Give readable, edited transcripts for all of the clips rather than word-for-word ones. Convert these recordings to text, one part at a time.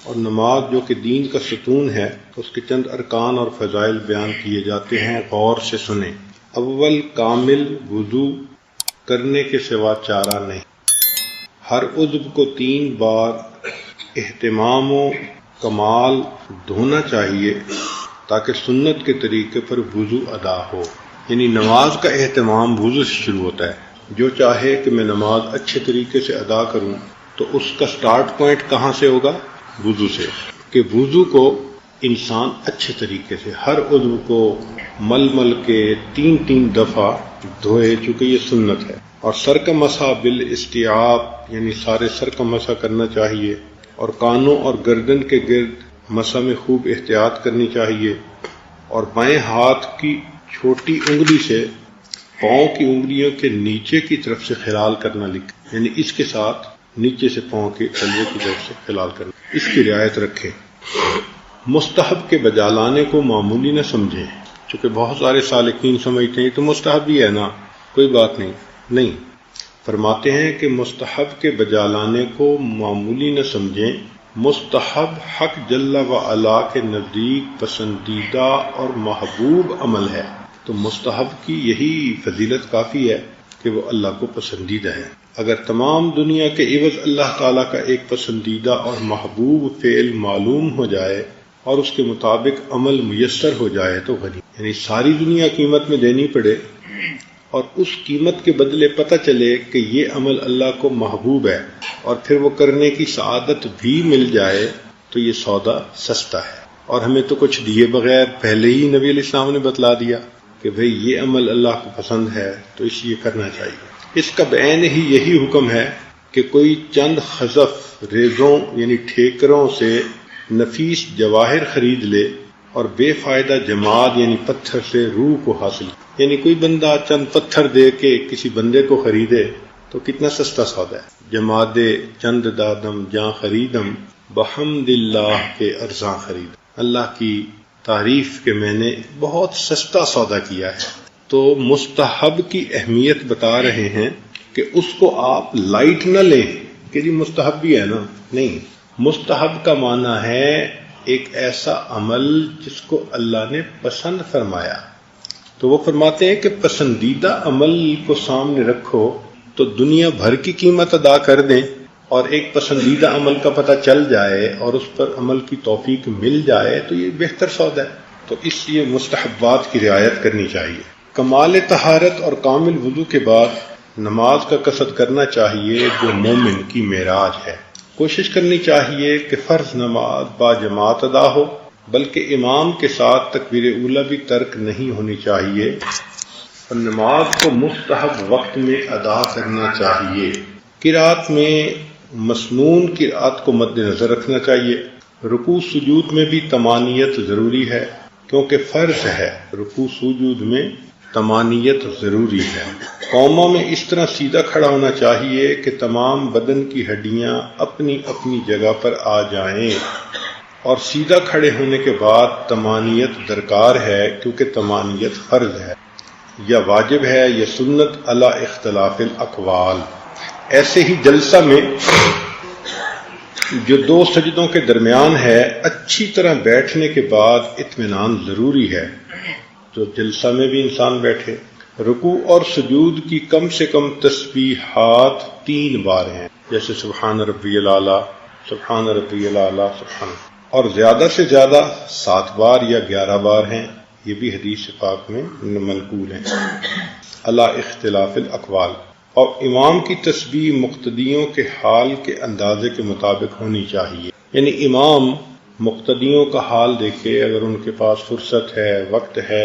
اور نماز جو کہ دین کا ستون ہے اس کے چند ارکان اور فضائل بیان کیے جاتے ہیں، غور سے سنیں۔ اول، کامل وضو کرنے کے سوا چارہ نہیں۔ ہر عضو کو 3 بار اہتمام و کمال دھونا چاہیے تاکہ سنت کے طریقے پر وضو ادا ہو۔ یعنی نماز کا اہتمام وضو سے شروع ہوتا ہے۔ جو چاہے کہ میں نماز اچھے طریقے سے ادا کروں تو اس کا سٹارٹ پوائنٹ کہاں سے ہوگا؟ وضو سے، کہ وضو کو انسان اچھے طریقے سے ہر عضو کو مل کے 3 دفعہ دھوئے، چونکہ یہ سنت ہے۔ اور سر کا مسح بالاستیعاب، یعنی سارے سر کا مسح کرنا چاہیے، اور کانوں اور گردن کے گرد مسح میں خوب احتیاط کرنی چاہیے، اور بائیں ہاتھ کی چھوٹی انگلی سے پاؤں کی انگلیوں کے نیچے کی طرف سے خلال کرنا لکھیں، یعنی اس کے ساتھ نیچے سے پاؤں کے تلوے کی طرف سے خلال کرنا، اس کی رعایت رکھیں۔ مستحب کے بجا لانے کو معمولی نہ سمجھیں، چونکہ بہت سارے سالکین سمجھتے ہیں تو مستحب ہی ہے نا، کوئی بات نہیں۔ فرماتے ہیں کہ مستحب کے بجا لانے کو معمولی نہ سمجھیں، مستحب حق جل و علا کے نزدیک پسندیدہ اور محبوب عمل ہے، تو مستحب کی یہی فضیلت کافی ہے کہ وہ اللہ کو پسندیدہ ہے۔ اگر تمام دنیا کے عوض اللہ تعالیٰ کا ایک پسندیدہ اور محبوب فعل معلوم ہو جائے اور اس کے مطابق عمل میسر ہو جائے تو غنی، یعنی ساری دنیا قیمت میں دینی پڑے اور اس قیمت کے بدلے پتہ چلے کہ یہ عمل اللہ کو محبوب ہے اور پھر وہ کرنے کی سعادت بھی مل جائے تو یہ سودا سستا ہے۔ اور ہمیں تو کچھ دیے بغیر پہلے ہی نبی علیہ السلام نے بتلا دیا کہ بھئی یہ عمل اللہ کو پسند ہے تو اس لیے کرنا چاہیے۔ اس کا بعین ہی یہی حکم ہے کہ کوئی چند خزف ریزوں یعنی ٹھیکروں سے نفیس جواہر خرید لے اور بے فائدہ جماد یعنی پتھر سے روح کو حاصل، یعنی کوئی بندہ چند پتھر دے کے کسی بندے کو خریدے تو کتنا سستا سودا ہے۔ جماد چند دادم جاں خریدم بحمد اللہ کے ارزاں خرید، اللہ کی تعریف کہ میں نے بہت سستا سودا کیا ہے۔ تو مستحب کی اہمیت بتا رہے ہیں کہ اس کو آپ لائٹ نہ لیں کہ جی مستحب بھی ہے نا، نہیں۔ مستحب کا معنی ہے ایک ایسا عمل جس کو اللہ نے پسند فرمایا، تو وہ فرماتے ہیں کہ پسندیدہ عمل کو سامنے رکھو تو دنیا بھر کی قیمت ادا کر دیں اور ایک پسندیدہ عمل کا پتہ چل جائے اور اس پر عمل کی توفیق مل جائے تو یہ بہتر سودا ہے۔ تو اس لیے مستحبات کی رعایت کرنی چاہیے۔ کمال طہارت اور کامل وضو کے بعد نماز کا قصد کرنا چاہیے جو مومن کی معراج ہے۔ کوشش کرنی چاہیے کہ فرض نماز با جماعت ادا ہو، بلکہ امام کے ساتھ تکبیر اولیٰ بھی ترک نہیں ہونی چاہیے، اور نماز کو مستحب وقت میں ادا کرنا چاہیے۔ قرات میں مسنون قرات کو مد نظر رکھنا چاہیے۔ رکوع سجود میں بھی طمانینت ضروری ہے کیونکہ فرض ہے، رکوع سجود میں طمانینت ضروری ہے۔ قوموں میں اس طرح سیدھا کھڑا ہونا چاہیے کہ تمام بدن کی ہڈیاں اپنی اپنی جگہ پر آ جائیں، اور سیدھا کھڑے ہونے کے بعد طمانینت درکار ہے کیونکہ طمانینت فرض ہے یا واجب ہے یا سنت علی اختلاف الاقوال۔ ایسے ہی جلسہ میں جو 2 سجدوں کے درمیان ہے اچھی طرح بیٹھنے کے بعد اطمینان ضروری ہے، تو جلسہ میں بھی انسان بیٹھے۔ رکوع اور سجود کی کم سے کم تسبیحات 3 بار ہیں، جیسے سبحان ربی الاعلیٰ، سبحان ربی الاعلیٰ، سبحان، اور زیادہ سے زیادہ 7 بار یا 11 بار ہیں، یہ بھی حدیث پاک میں منقول ہیں، علی اختلاف الاقوال۔ اور امام کی تسبیح مقتدیوں کے حال کے اندازے کے مطابق ہونی چاہیے، یعنی امام مقتدیوں کا حال دیکھے، اگر ان کے پاس فرصت ہے، وقت ہے،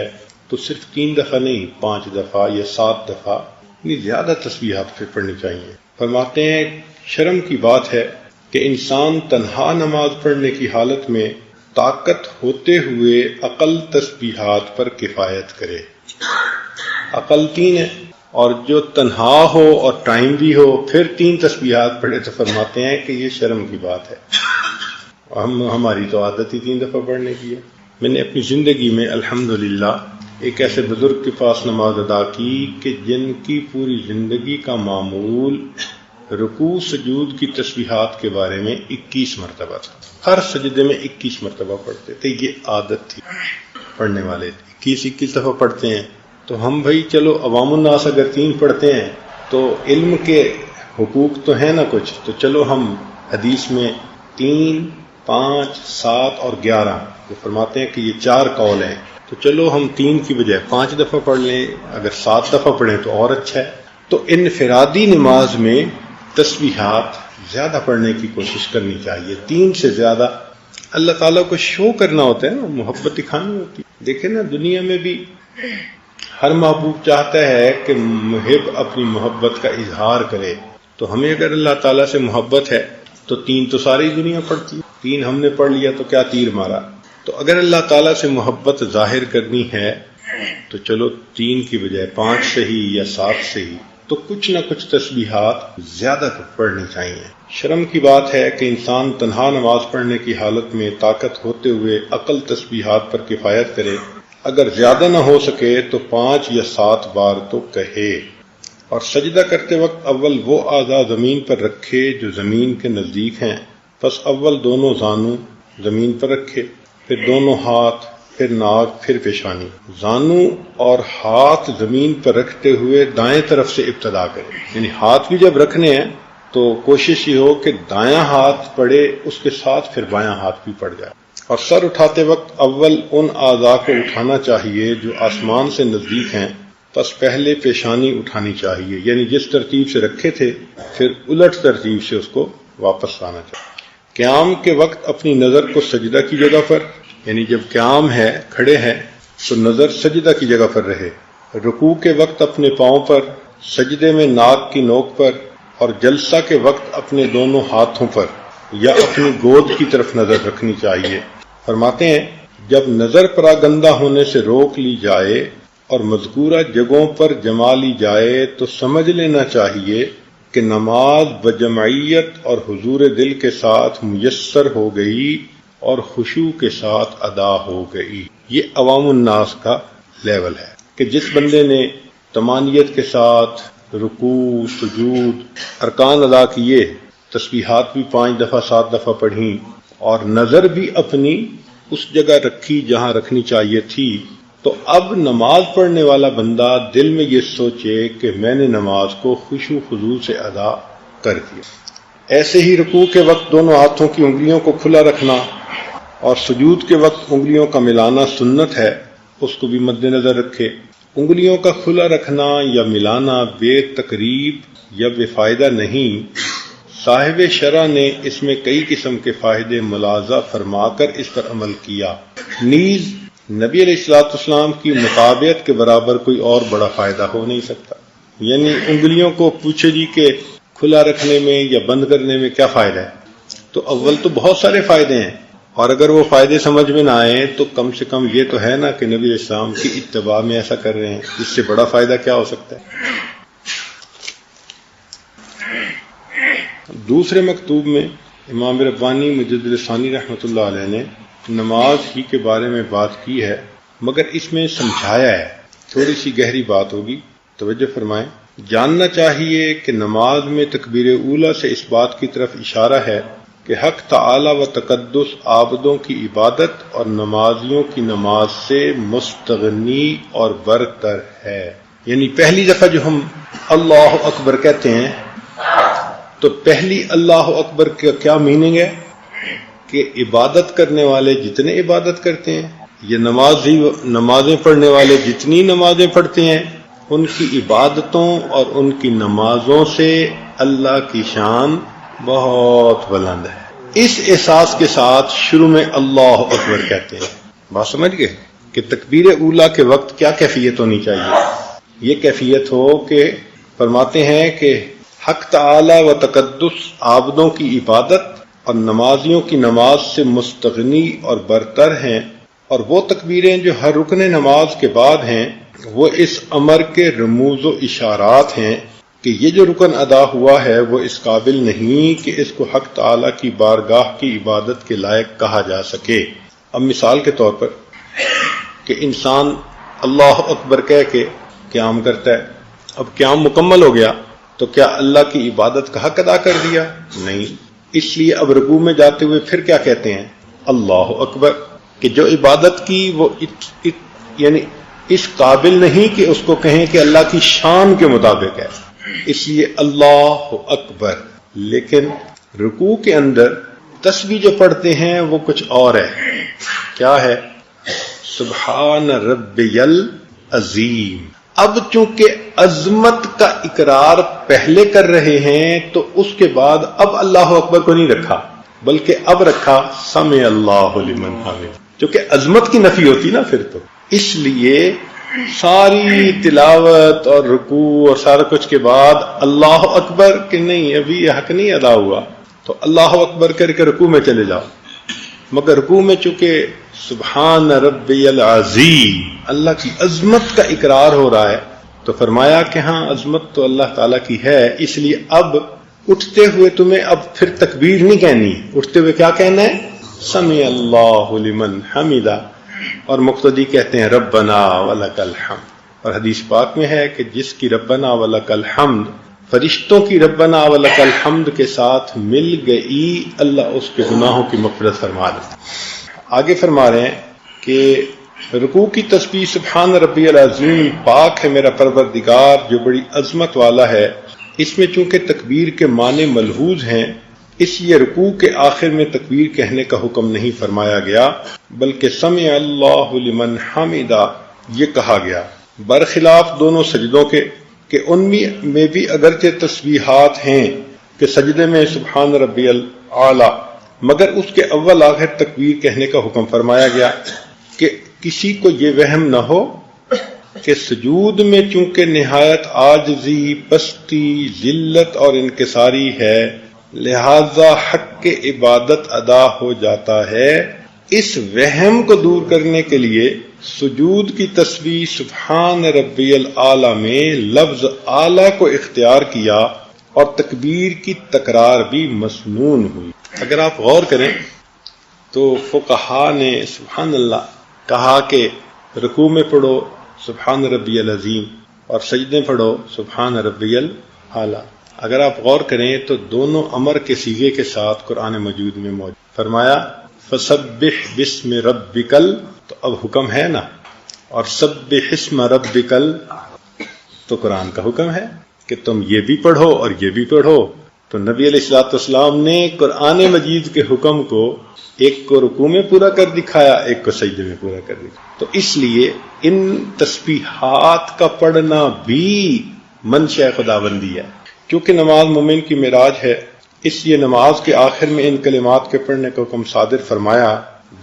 تو صرف 3 دفعہ نہیں، 5 دفعہ یا 7 دفعہ، یعنی زیادہ تسبیحات پھر پڑھنی چاہیے۔ فرماتے ہیں شرم کی بات ہے کہ انسان تنہا نماز پڑھنے کی حالت میں طاقت ہوتے ہوئے اقل تسبیحات پر کفایت کرے۔ عقل 3 ہے، اور جو تنہا ہو اور ٹائم بھی ہو پھر 3 تسبیحات پڑھے تو فرماتے ہیں کہ یہ شرم کی بات ہے۔ ہماری تو عادت ہی 3 دفعہ پڑھنے کی ہے۔ میں نے اپنی زندگی میں الحمدللہ ایک ایسے بزرگ کے پاس نماز ادا کی کہ جن کی پوری زندگی کا معمول رکوع سجود کی تسبیحات کے بارے میں 21 مرتبہ تھا، ہر سجدے میں 21 مرتبہ پڑھتے تھے، یہ عادت تھی پڑھنے والے 21 دفعہ پڑھتے ہیں۔ تو ہم بھائی چلو عوام الناس اگر 3 پڑھتے ہیں تو علم کے حقوق تو ہیں نا کچھ، تو چلو ہم حدیث میں 3، 5، 7 اور 11 وہ فرماتے ہیں کہ یہ 4 قول ہیں، تو چلو ہم 3 کی بجائے 5 دفعہ پڑھ لیں، اگر 7 دفعہ پڑھیں تو اور اچھا ہے۔ تو انفرادی نماز میں تسبیحات زیادہ پڑھنے کی کوشش کرنی چاہیے، 3 سے زیادہ۔ اللہ تعالیٰ کو شو کرنا ہوتا ہے نا، محبت دکھانی ہوتی ہے۔ دیکھیں نا دنیا میں بھی ہر محبوب چاہتا ہے کہ محب اپنی محبت کا اظہار کرے، تو ہمیں اگر اللہ تعالیٰ سے محبت ہے تو 3 تو ساری دنیا پڑھتی ہے، 3 ہم نے پڑھ لیا تو کیا تیر مارا۔ تو اگر اللہ تعالیٰ سے محبت ظاہر کرنی ہے تو چلو 3 کی بجائے 5 صحیح یا 7 صحیح، تو کچھ نہ کچھ تسبیحات زیادہ پڑھنی چاہیے۔ شرم کی بات ہے کہ انسان تنہا نماز پڑھنے کی حالت میں طاقت ہوتے ہوئے عقل تسبیحات پر کفایت کرے، اگر زیادہ نہ ہو سکے تو 5 یا 7 بار تو کہے، اور سجدہ کرتے وقت اول وہ اعضاء زمین پر رکھے جو زمین کے نزدیک ہیں، پس اول دونوں زانو زمین پر رکھے، پھر دونوں ہاتھ، پھر ناک، پھر پیشانی۔ زانو اور ہاتھ زمین پر رکھتے ہوئے دائیں طرف سے ابتدا کرے، یعنی ہاتھ بھی جب رکھنے ہیں تو کوشش یہ ہو کہ دایاں ہاتھ پڑے، اس کے ساتھ پھر بایاں ہاتھ بھی پڑ جائے۔ اور سر اٹھاتے وقت اول ان اعضاء کو اٹھانا چاہیے جو آسمان سے نزدیک ہیں، پس پہلے پیشانی اٹھانی چاہیے، یعنی جس ترتیب سے رکھے تھے پھر الٹ ترتیب سے اس کو واپس لانا چاہیے۔ قیام کے وقت اپنی نظر کو سجدہ کی جگہ پر، یعنی جب قیام ہے کھڑے ہیں تو نظر سجدہ کی جگہ پر رہے۔ رکوع کے وقت اپنے پاؤں پر، سجدے میں ناک کی نوک پر، اور جلسہ کے وقت اپنے دونوں ہاتھوں پر یا اپنی گود کی طرف نظر رکھنی چاہیے۔ فرماتے ہیں جب نظر پراگندہ ہونے سے روک لی جائے اور مذکورہ جگہوں پر جما لی جائے تو سمجھ لینا چاہیے کہ نماز بجمعیت اور حضور دل کے ساتھ میسر ہو گئی اور خشوع کے ساتھ ادا ہو گئی۔ یہ عوام الناس کا لیول ہے کہ جس بندے نے طمانیت کے ساتھ رکوع، سجود، ارکان ادا کیے، تسبیحات بھی 5 دفعہ 7 دفعہ پڑھیں، اور نظر بھی اپنی اس جگہ رکھی جہاں رکھنی چاہیے تھی، تو اب نماز پڑھنے والا بندہ دل میں یہ سوچے کہ میں نے نماز کو خشوع خضوع سے ادا کر دیا۔ ایسے ہی رکوع کے وقت دونوں ہاتھوں کی انگلیوں کو کھلا رکھنا اور سجود کے وقت انگلیوں کا ملانا سنت ہے، اس کو بھی مد نظر رکھے۔ انگلیوں کا کھلا رکھنا یا ملانا بے تقریب یا بے فائدہ نہیں، صاحب شرع نے اس میں کئی قسم کے فائدے ملاحظہ فرما کر اس پر عمل کیا، نیز نبی علیہ السلام کی مطابعت کے برابر کوئی اور بڑا فائدہ ہو نہیں سکتا۔ یعنی انگلیوں کو پوچھے جی کہ کھلا رکھنے میں یا بند کرنے میں کیا فائدہ ہے، تو اول تو بہت سارے فائدے ہیں، اور اگر وہ فائدے سمجھ میں نہ آئیں تو کم سے کم یہ تو ہے نا کہ نبی علیہ السلام کی اتباع میں ایسا کر رہے ہیں، اس سے بڑا فائدہ کیا ہو سکتا ہے۔ دوسرے مکتوب میں امام ربانی مجدد ثانی رحمۃ اللہ علیہ نے نماز ہی کے بارے میں بات کی ہے، مگر اس میں سمجھایا ہے، تھوڑی سی گہری بات ہوگی، توجہ فرمائیں۔ جاننا چاہیے کہ نماز میں تکبیر اولیٰ سے اس بات کی طرف اشارہ ہے کہ حق تعالی و تقدس عابدوں کی عبادت اور نمازیوں کی نماز سے مستغنی اور برتر ہے۔ یعنی پہلی دفعہ جو ہم اللہ اکبر کہتے ہیں تو پہلی اللہ اکبر کا کیا میننگ ہے کہ عبادت کرنے والے جتنے عبادت کرتے ہیں یا نمازیں پڑھنے والے جتنی نمازیں پڑھتے ہیں، ان کی عبادتوں اور ان کی نمازوں سے اللہ کی شان بہت بلند ہے۔ اس احساس کے ساتھ شروع میں اللہ اکبر کہتے ہیں۔ بات سمجھ گئے کہ تکبیر اولیٰ کے وقت کیا کیفیت ہونی چاہیے؟ یہ کیفیت ہو کہ فرماتے ہیں کہ حق تعالی و تقدس عابدوں کی عبادت اور نمازیوں کی نماز سے مستغنی اور برتر ہیں، اور وہ تکبیریں جو ہر رکن نماز کے بعد ہیں وہ اس امر کے رموز و اشارات ہیں کہ یہ جو رکن ادا ہوا ہے وہ اس قابل نہیں کہ اس کو حق تعالی کی بارگاہ کی عبادت کے لائق کہا جا سکے۔ اب مثال کے طور پر کہ انسان اللہ اکبر کہہ کے قیام کرتا ہے، اب قیام مکمل ہو گیا تو کیا اللہ کی عبادت کا حق ادا کر دیا؟ نہیں۔ اس لیے اب رکوع میں جاتے ہوئے پھر کیا کہتے ہیں؟ اللہ اکبر، کہ جو عبادت کی وہ یعنی اس قابل نہیں کہ اس کو کہیں کہ اللہ کی شان کے مطابق ہے، اس لیے اللہ اکبر۔ لیکن رکوع کے اندر تسبیح جو پڑھتے ہیں وہ کچھ اور ہے۔ کیا ہے؟ سبحان ربی العظیم۔ اب چونکہ عظمت کا اقرار پہلے کر رہے ہیں تو اس کے بعد اب اللہ اکبر کو نہیں رکھا، بلکہ اب رکھا سمع اللہ لمن حمد، چونکہ عظمت کی نفی ہوتی نا پھر تو۔ اس لیے ساری تلاوت اور رکوع اور سارا کچھ کے بعد اللہ اکبر کہ نہیں، ابھی یہ حق نہیں ادا ہوا، تو اللہ اکبر کر کے رکوع میں چلے جاؤ۔ مگر رکوع میں چونکہ سبحان ربی العظیم اللہ کی عظمت کا اقرار ہو رہا ہے، تو فرمایا کہ ہاں عظمت تو اللہ تعالیٰ کی ہے، اس لیے اب اٹھتے ہوئے تمہیں اب پھر تکبیر نہیں کہنی، اٹھتے ہوئے کیا کہنا ہے؟ سمع اللہ لمن حمدہ، اور مقتدی کہتے ہیں ربنا ولک الحمد۔ اور حدیث پاک میں ہے کہ جس کی ربنا ولک الحمد فرشتوں کی ربنا ولک الحمد کے ساتھ مل گئی، اللہ اس کے گناہوں کی مغفرت فرما دے۔ آگے فرما رہے ہیں کہ رکوع کی تسبیح سبحان ربی العظیم، پاک ہے میرا پروردگار جو بڑی عظمت والا ہے، اس میں چونکہ تکبیر کے معنی ملحوظ ہیں، اس لیے رکوع کے آخر میں تکبیر کہنے کا حکم نہیں فرمایا گیا، بلکہ سمع اللہ لمن حمدہ یہ کہا گیا، برخلاف دونوں سجدوں کے کہ ان میں بھی اگرچہ تسبیحات ہیں کہ سجدے میں سبحان ربی الاعلی، مگر اس کے اول آخر تکبیر کہنے کا حکم فرمایا گیا کہ کسی کو یہ وہم نہ ہو کہ سجود میں چونکہ نہایت عاجزی، پستی، ذلت اور انکساری ہے، لہذا حق کے عبادت ادا ہو جاتا ہے۔ اس وہم کو دور کرنے کے لیے سجود کی تسبیح سبحان ربی الاعلی میں لفظ اعلی کو اختیار کیا اور تکبیر کی تکرار بھی مسنون ہوئی۔ اگر آپ غور کریں تو فقہا نے سبحان اللہ کہا کہ رکوع میں پڑھو سبحان ربی العظیم اور سجدے پڑھو سبحان ربی الاعلی۔ اگر آپ غور کریں تو دونوں امر کے صیغے کے ساتھ قرآن مجید میں موجود، فرمایا فسبح باسم ربک، تو اب حکم ہے نا، اور سبح اسم ربک تو قرآن کا حکم ہے کہ تم یہ بھی پڑھو اور یہ بھی پڑھو۔ تو نبی علیہ الصلوۃ والسلام نے قرآن مجید کے حکم کو ایک کو رکوع میں پورا کر دکھایا، ایک کو سجدے میں پورا کر دکھایا۔ تو اس لیے ان تسبیحات کا پڑھنا بھی منشا خداوندی ہے، کیونکہ نماز مومن کی معراج ہے، اس لیے نماز کے آخر میں ان کلمات کے پڑھنے کا حکم صادر فرمایا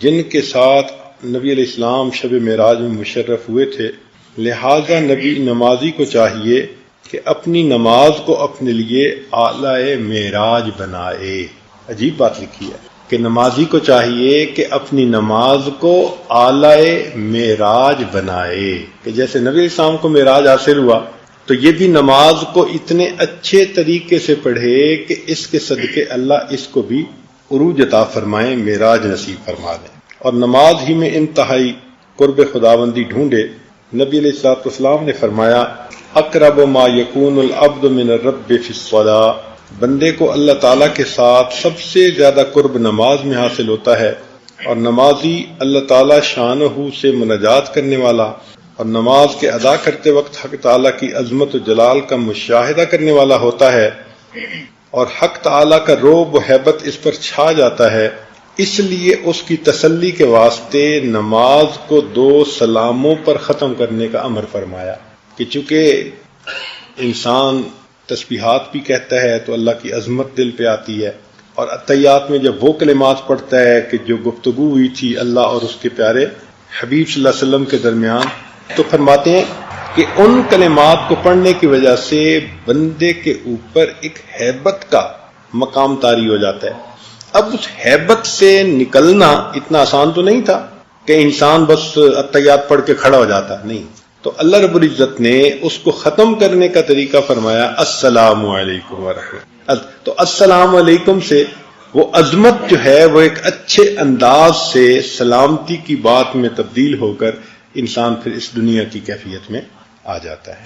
جن کے ساتھ نبی علیہ السلام شب معراج میں مشرف ہوئے تھے۔ لہذا نبی نمازی کو چاہیے کہ اپنی نماز کو اپنے لیے اعلی معراج بنائے۔ عجیب بات لکھی ہے کہ نمازی کو چاہیے کہ اپنی نماز کو اعلی معراج بنائے، کہ جیسے نبی علیہ السلام کو معراج حاصل ہوا تو یہ بھی نماز کو اتنے اچھے طریقے سے پڑھے کہ اس کے صدقے اللہ اس کو بھی عروج عطا فرمائیں، معراج نصیب فرما دیں، اور نماز ہی میں انتہائی قرب خداوندی ڈھونڈے۔ نبی علیہ الصلوۃ والسلام نے فرمایا اقرب ما یکون العبد من الرب فی الصلاۃ، بندے کو اللہ تعالیٰ کے ساتھ سب سے زیادہ قرب نماز میں حاصل ہوتا ہے، اور نمازی اللہ تعالیٰ شانہ سے مناجات کرنے والا اور نماز کے ادا کرتے وقت حق تعالیٰ کی عظمت و جلال کا مشاہدہ کرنے والا ہوتا ہے، اور حق تعالیٰ کا رعب و ہیبت اس پر چھا جاتا ہے۔ اس لیے اس کی تسلی کے واسطے نماز کو 2 سلاموں پر ختم کرنے کا امر فرمایا، کہ چونکہ انسان تسبیحات بھی کہتا ہے تو اللہ کی عظمت دل پہ آتی ہے، اور اتحیات میں جب وہ کلمات پڑھتا ہے کہ جو گفتگو ہوئی تھی اللہ اور اس کے پیارے حبیب صلی اللہ علیہ وسلم کے درمیان، تو فرماتے ہیں کہ ان کلمات کو پڑھنے کی وجہ سے بندے کے اوپر ایک ہیبت کا مقام طاری ہو جاتا ہے۔ اب اس ہیبت سے نکلنا اتنا آسان تو نہیں تھا کہ انسان بس اتحیات پڑھ کے کھڑا ہو جاتا، نہیں، تو اللہ رب العزت نے اس کو ختم کرنے کا طریقہ فرمایا السلام علیکم ورحمۃ۔ تو السلام علیکم سے وہ عظمت جو ہے وہ ایک اچھے انداز سے سلامتی کی بات میں تبدیل ہو کر انسان پھر اس دنیا کی کیفیت میں آ جاتا ہے۔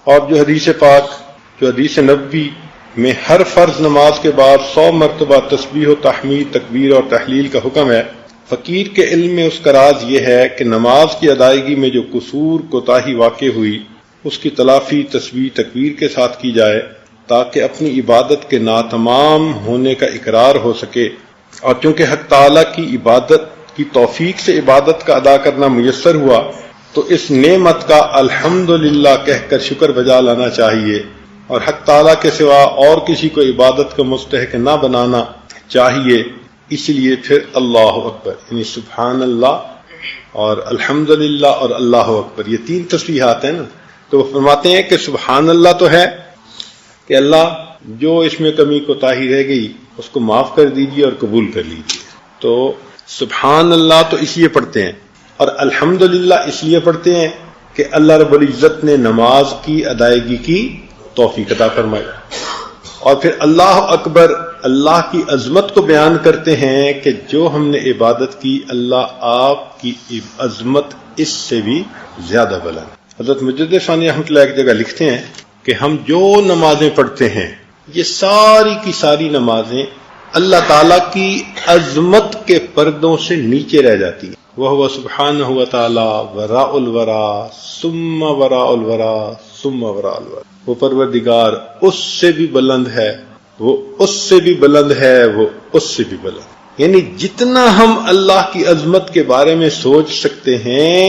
اور جو حدیث پاک جو حدیث نبوی میں ہر فرض نماز کے بعد 100 مرتبہ تسبیح و تحمید تکبیر اور تحلیل کا حکم ہے، فقیر کے علم میں اس کا راز یہ ہے کہ نماز کی ادائیگی میں جو قصور کوتاہی واقع ہوئی اس کی تلافی تسبیح تکبیر کے ساتھ کی جائے تاکہ اپنی عبادت کے ناتمام ہونے کا اقرار ہو سکے، اور چونکہ حق تعالیٰ کی عبادت کی توفیق سے عبادت کا ادا کرنا میسر ہوا تو اس نعمت کا الحمدللہ کہہ کر شکر بجا لانا چاہیے، اور حق تعالیٰ کے سوا اور کسی کو عبادت کا مستحق نہ بنانا چاہیے۔ اس لیے پھر اللہ اکبر یعنی سبحان اللہ اور الحمدللہ اور اللہ اکبر یہ 3 تسبیحات ہیں نا، تو وہ فرماتے ہیں کہ سبحان اللہ تو ہے کہ اللہ جو اس میں کمی کوتاہی رہ گئی اس کو معاف کر دیجیے اور قبول کر لیجیے، تو سبحان اللہ تو اس لیے پڑھتے ہیں، اور الحمدللہ اس لیے پڑھتے ہیں کہ اللہ رب العزت نے نماز کی ادائیگی کی توفیق عطا فرمائی، اور پھر اللہ اکبر اللہ کی عظمت کو بیان کرتے ہیں کہ جو ہم نے عبادت کی اللہ آپ کی عظمت اس سے بھی زیادہ بلند۔ حضرت مجدد ثانی رحمۃ اللہ ایک جگہ لکھتے ہیں کہ ہم جو نمازیں پڑھتے ہیں یہ ساری کی ساری نمازیں اللہ تعالیٰ کی عظمت کے پردوں سے نیچے رہ جاتی ہیں، وَهُوَ سُبْحَانَهُ وَتَعَالَى وَرَاءُ الْوَرَى ثُمَّ وَرَاءُ الْوَرَى ثُمَّ وَرَاءُ الْوَرَى، وہ پروردگار اس سے بھی بلند ہے، وہ اس سے بھی بلند ہے، وہ اس سے بھی بلند، یعنی جتنا ہم اللہ کی عظمت کے بارے میں سوچ سکتے ہیں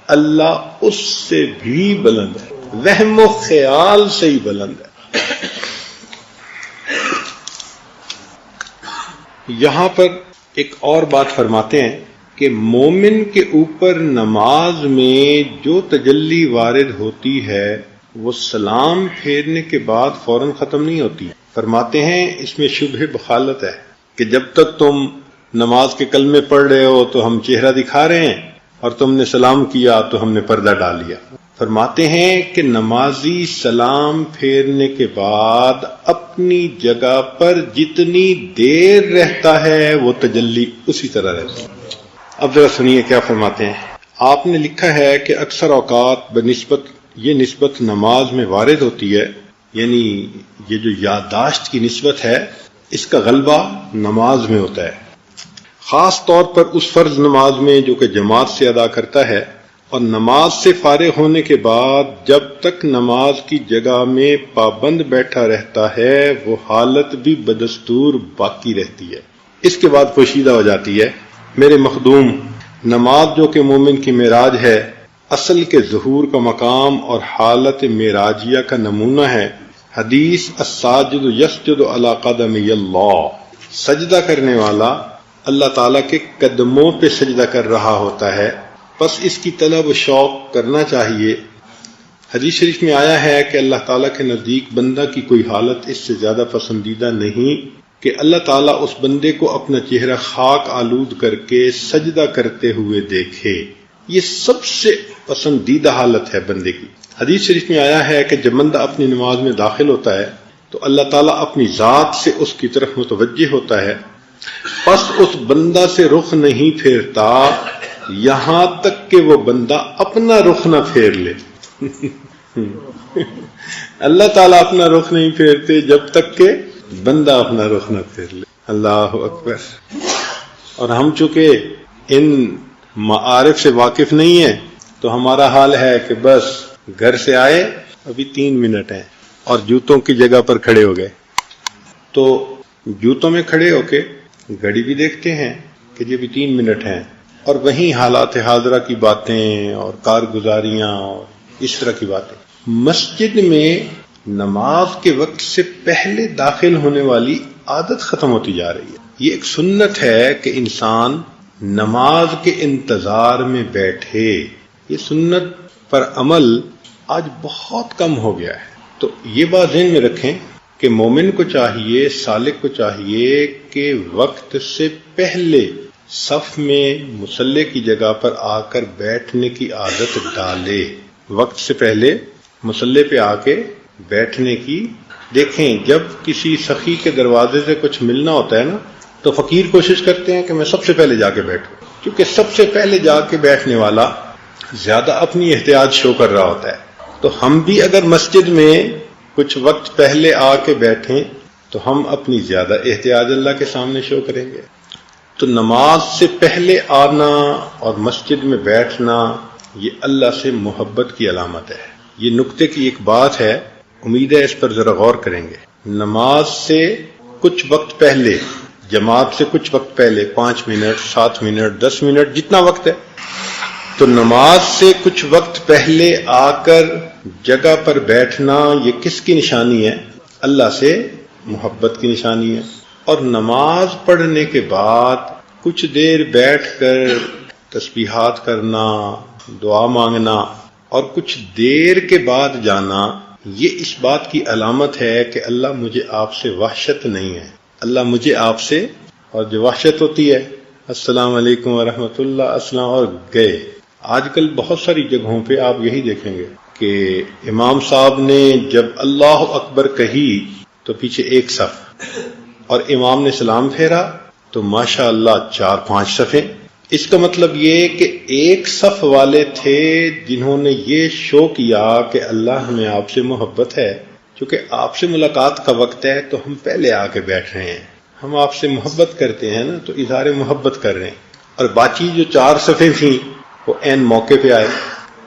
اللہ اس سے بھی بلند ہے، وہم و خیال سے ہی بلند ہے۔ یہاں پر ایک اور بات فرماتے ہیں کہ مومن کے اوپر نماز میں جو تجلی وارد ہوتی ہے وہ سلام پھیرنے کے بعد فوراً ختم نہیں ہوتی، فرماتے ہیں اس میں شبہ بخالت ہے کہ جب تک تم نماز کے کلمے پڑھ رہے ہو تو ہم چہرہ دکھا رہے ہیں اور تم نے سلام کیا تو ہم نے پردہ ڈال لیا۔ فرماتے ہیں کہ نمازی سلام پھیرنے کے بعد اپنی جگہ پر جتنی دیر رہتا ہے وہ تجلی اسی طرح رہتی ہے۔ اب ذرا سنیے کیا فرماتے ہیں۔ آپ نے لکھا ہے کہ اکثر اوقات یہ نسبت نماز میں وارد ہوتی ہے، یعنی یہ جو یادداشت کی نسبت ہے اس کا غلبہ نماز میں ہوتا ہے، خاص طور پر اس فرض نماز میں جو کہ جماعت سے ادا کرتا ہے، اور نماز سے فارغ ہونے کے بعد جب تک نماز کی جگہ میں پابند بیٹھا رہتا ہے وہ حالت بھی بدستور باقی رہتی ہے، اس کے بعد پوشیدہ ہو جاتی ہے۔ میرے مخدوم، نماز جو کہ مومن کی معراج ہے، اصل کے ظہور کا مقام اور حالت معراجیہ کا نمونہ ہے۔ حدیث الساجد یسجد علی قدمی اللہ، سجدہ کرنے والا اللہ تعالیٰ کے قدموں پہ سجدہ کر رہا ہوتا ہے، بس اس کی طلب و شوق کرنا چاہیے۔ حدیث شریف میں آیا ہے کہ اللہ تعالیٰ کے نزدیک بندہ کی کوئی حالت اس سے زیادہ پسندیدہ نہیں کہ اللہ تعالیٰ اس بندے کو اپنا چہرہ خاک آلود کر کے سجدہ کرتے ہوئے دیکھے، یہ سب سے پسندیدہ حالت ہے بندے کی۔ حدیث شریف میں آیا ہے کہ جب بندہ اپنی نماز میں داخل ہوتا ہے تو اللہ تعالیٰ اپنی ذات سے اس کی طرف متوجہ ہوتا ہے، پس اس بندہ سے رخ نہیں پھیرتا یہاں تک کہ وہ بندہ اپنا رخ نہ پھیر لے۔ اللہ تعالیٰ اپنا رخ نہیں پھیرتے جب تک کہ بندہ اپنا رخ نہ پھیر لے۔ اللہ اکبر۔ اور ہم چونکہ ان معارف سے واقف نہیں ہیں تو ہمارا حال ہے کہ بس گھر سے آئے ابھی 3 منٹ ہیں اور جوتوں کی جگہ پر کھڑے ہو گئے، تو جوتوں میں کھڑے ہو کے گھڑی بھی دیکھتے ہیں کہ یہ بھی 3 منٹ ہیں، اور وہیں حالات حاضرہ کی باتیں اور کارگزاریاں اور اس طرح کی باتیں۔ مسجد میں نماز کے وقت سے پہلے داخل ہونے والی عادت ختم ہوتی جا رہی ہے۔ یہ ایک سنت ہے کہ انسان نماز کے انتظار میں بیٹھے، یہ سنت پر عمل آج بہت کم ہو گیا ہے۔ تو یہ بات ذہن میں رکھیں کہ مومن کو چاہیے، سالک کو چاہیے کہ وقت سے پہلے صف میں مصلی کی جگہ پر آ کر بیٹھنے کی عادت ڈالے، وقت سے پہلے مصلی پہ آ کے بیٹھنے کی۔ دیکھیں جب کسی سخی کے دروازے سے کچھ ملنا ہوتا ہے نا تو فقیر کوشش کرتے ہیں کہ میں سب سے پہلے جا کے بیٹھوں، کیونکہ سب سے پہلے جا کے بیٹھنے والا زیادہ اپنی احتیاط شو کر رہا ہوتا ہے۔ تو ہم بھی اگر مسجد میں کچھ وقت پہلے آ کے بیٹھیں تو ہم اپنی زیادہ احتیاط اللہ کے سامنے شو کریں گے۔ تو نماز سے پہلے آنا اور مسجد میں بیٹھنا یہ اللہ سے محبت کی علامت ہے۔ یہ نکتے کی ایک بات ہے، امید ہے اس پر ذرا غور کریں گے۔ نماز سے کچھ وقت پہلے، جماعت سے کچھ وقت پہلے، 5 منٹ، 7 منٹ، 10 منٹ، جتنا وقت ہے، تو نماز سے کچھ وقت پہلے آ کر جگہ پر بیٹھنا یہ کس کی نشانی ہے؟ اللہ سے محبت کی نشانی ہے۔ اور نماز پڑھنے کے بعد کچھ دیر بیٹھ کر تسبیحات کرنا، دعا مانگنا اور کچھ دیر کے بعد جانا، یہ اس بات کی علامت ہے کہ اللہ مجھے آپ سے وحشت نہیں ہے، اللہ مجھے آپ سے، اور جو وحشت ہوتی ہے السلام علیکم ورحمۃ اللہ، السلام، اور گئے۔ آج کل بہت ساری جگہوں پہ آپ یہی دیکھیں گے کہ امام صاحب نے جب اللہ اکبر کہی تو پیچھے ایک صف، اور امام نے سلام پھیرا تو ماشاء اللہ 4-5 صفیں۔ اس کا مطلب یہ کہ ایک صف والے تھے جنہوں نے یہ شو کیا کہ اللہ ہمیں آپ سے محبت ہے، چونکہ آپ سے ملاقات کا وقت ہے تو ہم پہلے آ کے بیٹھ رہے ہیں، ہم آپ سے محبت کرتے ہیں نا، تو اظہار محبت کر رہے ہیں۔ اور باقی جو 4 صفیں تھیں وہ عین موقع پہ آئے۔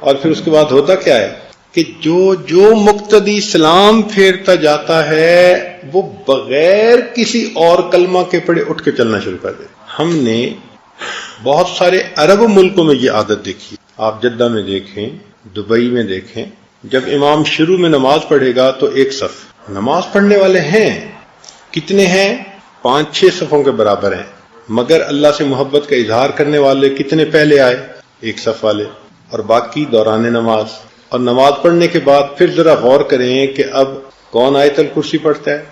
اور پھر اس کے بعد ہوتا کیا ہے کہ جو مقتدی سلام پھیرتا جاتا ہے وہ بغیر کسی اور کلمہ کے پڑھے اٹھ کے چلنا شروع کر دے۔ ہم نے بہت سارے عرب ملکوں میں یہ عادت دیکھی، آپ جدہ میں دیکھیں، دبئی میں دیکھیں، جب امام شروع میں نماز پڑھے گا تو ایک صف، نماز پڑھنے والے ہیں کتنے ہیں؟ 5-6 صفوں کے برابر ہیں، مگر اللہ سے محبت کا اظہار کرنے والے کتنے پہلے آئے؟ ایک صف والے، اور باقی دوران نماز۔ اور نماز پڑھنے کے بعد پھر ذرا غور کریں کہ اب کون آیت الکرسی پڑھتا ہے،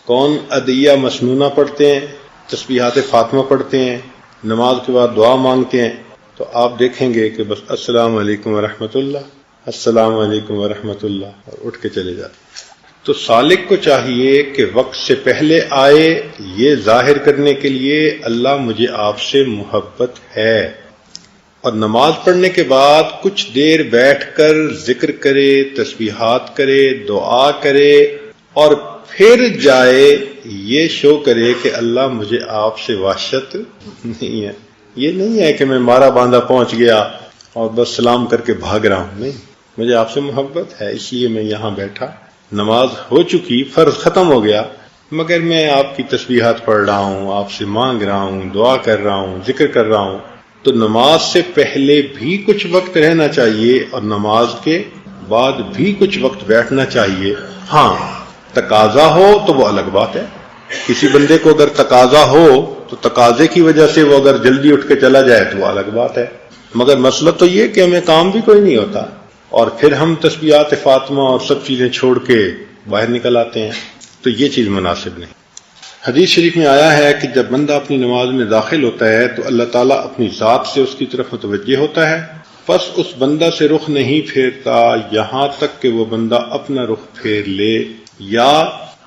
کون ادعیہ مسنونہ پڑھتے ہیں، تسبیحات فاطمہ پڑھتے ہیں، نماز کے بعد دعا مانگتے ہیں، تو آپ دیکھیں گے کہ بس السلام علیکم ورحمۃ اللہ، السلام علیکم ورحمۃ اللہ، اور اٹھ کے چلے جاتے۔ تو سالک کو چاہیے کہ وقت سے پہلے آئے، یہ ظاہر کرنے کے لیے اللہ مجھے آپ سے محبت ہے، اور نماز پڑھنے کے بعد کچھ دیر بیٹھ کر ذکر کرے، تسبیحات کرے، دعا کرے، اور پھر جائے، یہ شو کرے کہ اللہ مجھے آپ سے وحشت نہیں ہے۔ یہ نہیں ہے کہ میں مارا باندھا پہنچ گیا اور بس سلام کر کے بھاگ رہا ہوں، نہیں، مجھے آپ سے محبت ہے اس لیے میں یہاں بیٹھا، نماز ہو چکی، فرض ختم ہو گیا، مگر میں آپ کی تسبیحات پڑھ رہا ہوں، آپ سے مانگ رہا ہوں، دعا کر رہا ہوں، ذکر کر رہا ہوں۔ تو نماز سے پہلے بھی کچھ وقت رہنا چاہیے اور نماز کے بعد بھی کچھ وقت بیٹھنا چاہیے۔ ہاں، تقاضا ہو تو وہ الگ بات ہے، کسی بندے کو اگر تقاضا ہو تو تقاضے کی وجہ سے وہ اگر جلدی اٹھ کے چلا جائے تو وہ الگ بات ہے، مگر مسئلہ تو یہ کہ ہمیں کام بھی کوئی نہیں ہوتا اور پھر ہم تسبیحات فاطمہ اور سب چیزیں چھوڑ کے باہر نکل آتے ہیں، تو یہ چیز مناسب نہیں۔ حدیث شریف میں آیا ہے کہ جب بندہ اپنی نماز میں داخل ہوتا ہے تو اللہ تعالیٰ اپنی ذات سے اس کی طرف متوجہ ہوتا ہے، پس اس بندہ سے رخ نہیں پھیرتا یہاں تک کہ وہ بندہ اپنا رخ پھیر لے یا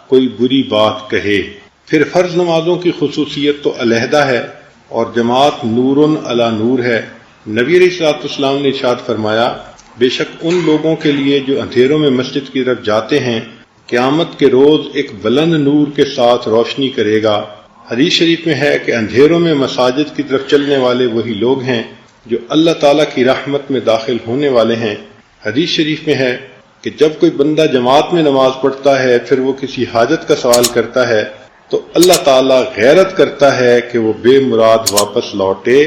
کوئی بری بات کہے۔ پھر فرض نمازوں کی خصوصیت تو علیحدہ ہے اور جماعت نور علی نور ہے۔ نبی علیہ الصلوۃ والسلام نے ارشاد فرمایا، بے شک ان لوگوں کے لیے جو اندھیروں میں مسجد کی طرف جاتے ہیں قیامت کے روز ایک بلند نور کے ساتھ روشنی کرے گا۔ حدیث شریف میں ہے کہ اندھیروں میں مساجد کی طرف چلنے والے وہی لوگ ہیں جو اللہ تعالیٰ کی رحمت میں داخل ہونے والے ہیں۔ حدیث شریف میں ہے کہ جب کوئی بندہ جماعت میں نماز پڑھتا ہے پھر وہ کسی حاجت کا سوال کرتا ہے تو اللہ تعالیٰ غیرت کرتا ہے کہ وہ بے مراد واپس لوٹے،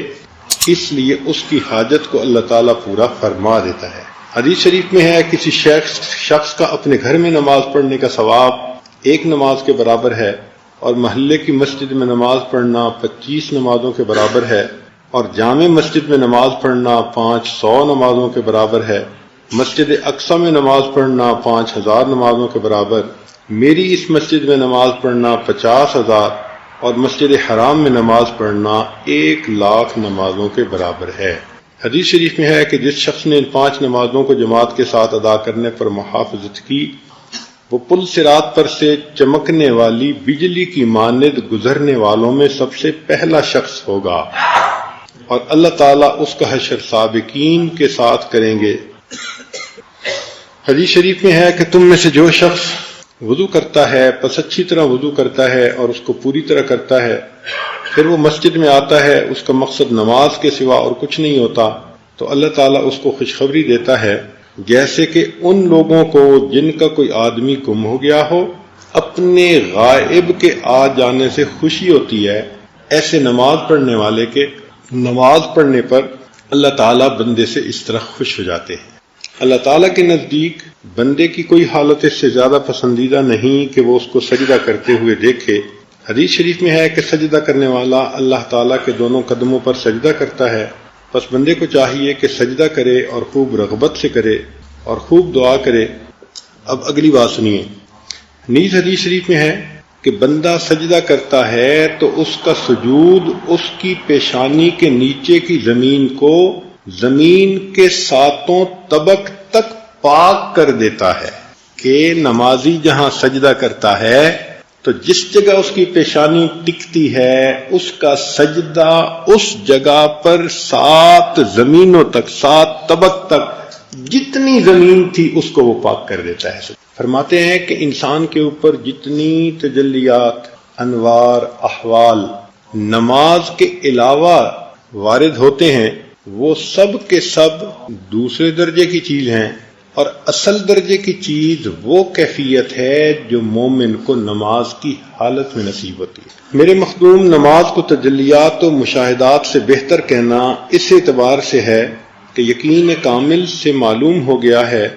اس لیے اس کی حاجت کو اللہ تعالیٰ پورا فرما دیتا ہے۔ حدیث شریف میں ہے کسی شخص کا اپنے گھر میں نماز پڑھنے کا ثواب 1 نماز کے برابر ہے، اور محلے کی مسجد میں نماز پڑھنا 25 نمازوں کے برابر ہے، اور جامع مسجد میں نماز پڑھنا 500 نمازوں کے برابر ہے، مسجد اقصی میں نماز پڑھنا 5000 نمازوں کے برابر، میری اس مسجد میں نماز پڑھنا 50,000، اور مسجد حرام میں نماز پڑھنا 1,00,000 نمازوں کے برابر ہے۔ حدیث شریف میں ہے کہ جس شخص نے ان 5 نمازوں کو جماعت کے ساتھ ادا کرنے پر محافظت کی وہ پل صراط پر سے چمکنے والی بجلی کی مانند گزرنے والوں میں سب سے پہلا شخص ہوگا، اور اللہ تعالیٰ اس کا حشر سابقین کے ساتھ کریں گے۔ حدیث شریف میں ہے کہ تم میں سے جو شخص وضو کرتا ہے پس اچھی طرح وضو کرتا ہے اور اس کو پوری طرح کرتا ہے، پھر وہ مسجد میں آتا ہے، اس کا مقصد نماز کے سوا اور کچھ نہیں ہوتا، تو اللہ تعالیٰ اس کو خوشخبری دیتا ہے جیسے کہ ان لوگوں کو جن کا کوئی آدمی گم ہو گیا ہو اپنے غائب کے آ جانے سے خوشی ہوتی ہے، ایسے نماز پڑھنے والے کے نماز پڑھنے پر اللہ تعالیٰ بندے سے اس طرح خوش ہو جاتے ہیں۔ اللہ تعالیٰ کے نزدیک بندے کی کوئی حالت اس سے زیادہ پسندیدہ نہیں کہ وہ اس کو سجدہ کرتے ہوئے دیکھے۔ حدیث شریف میں ہے کہ سجدہ کرنے والا اللہ تعالیٰ کے دونوں قدموں پر سجدہ کرتا ہے، پس بندے کو چاہیے کہ سجدہ کرے اور خوب رغبت سے کرے اور خوب دعا کرے۔ اب اگلی بات سنیے، نیز حدیث شریف میں ہے کہ بندہ سجدہ کرتا ہے تو اس کا سجود اس کی پیشانی کے نیچے کی زمین کو زمین کے 7 طبق تک پاک کر دیتا ہے، کہ نمازی جہاں سجدہ کرتا ہے تو جس جگہ اس کی پیشانی ٹکتی ہے اس کا سجدہ اس جگہ پر 7 زمینوں تک 7 طبق تک جتنی زمین تھی اس کو وہ پاک کر دیتا ہے۔ فرماتے ہیں کہ انسان کے اوپر جتنی تجلیات، انوار، احوال نماز کے علاوہ وارد ہوتے ہیں وہ سب کے سب دوسرے درجے کی چیز ہیں، اور اصل درجے کی چیز وہ کیفیت ہے جو مومن کو نماز کی حالت میں نصیب ہوتی ہے۔ میرے مخدوم، نماز کو تجلیات و مشاہدات سے بہتر کہنا اس اعتبار سے ہے کہ یقین کامل سے معلوم ہو گیا ہے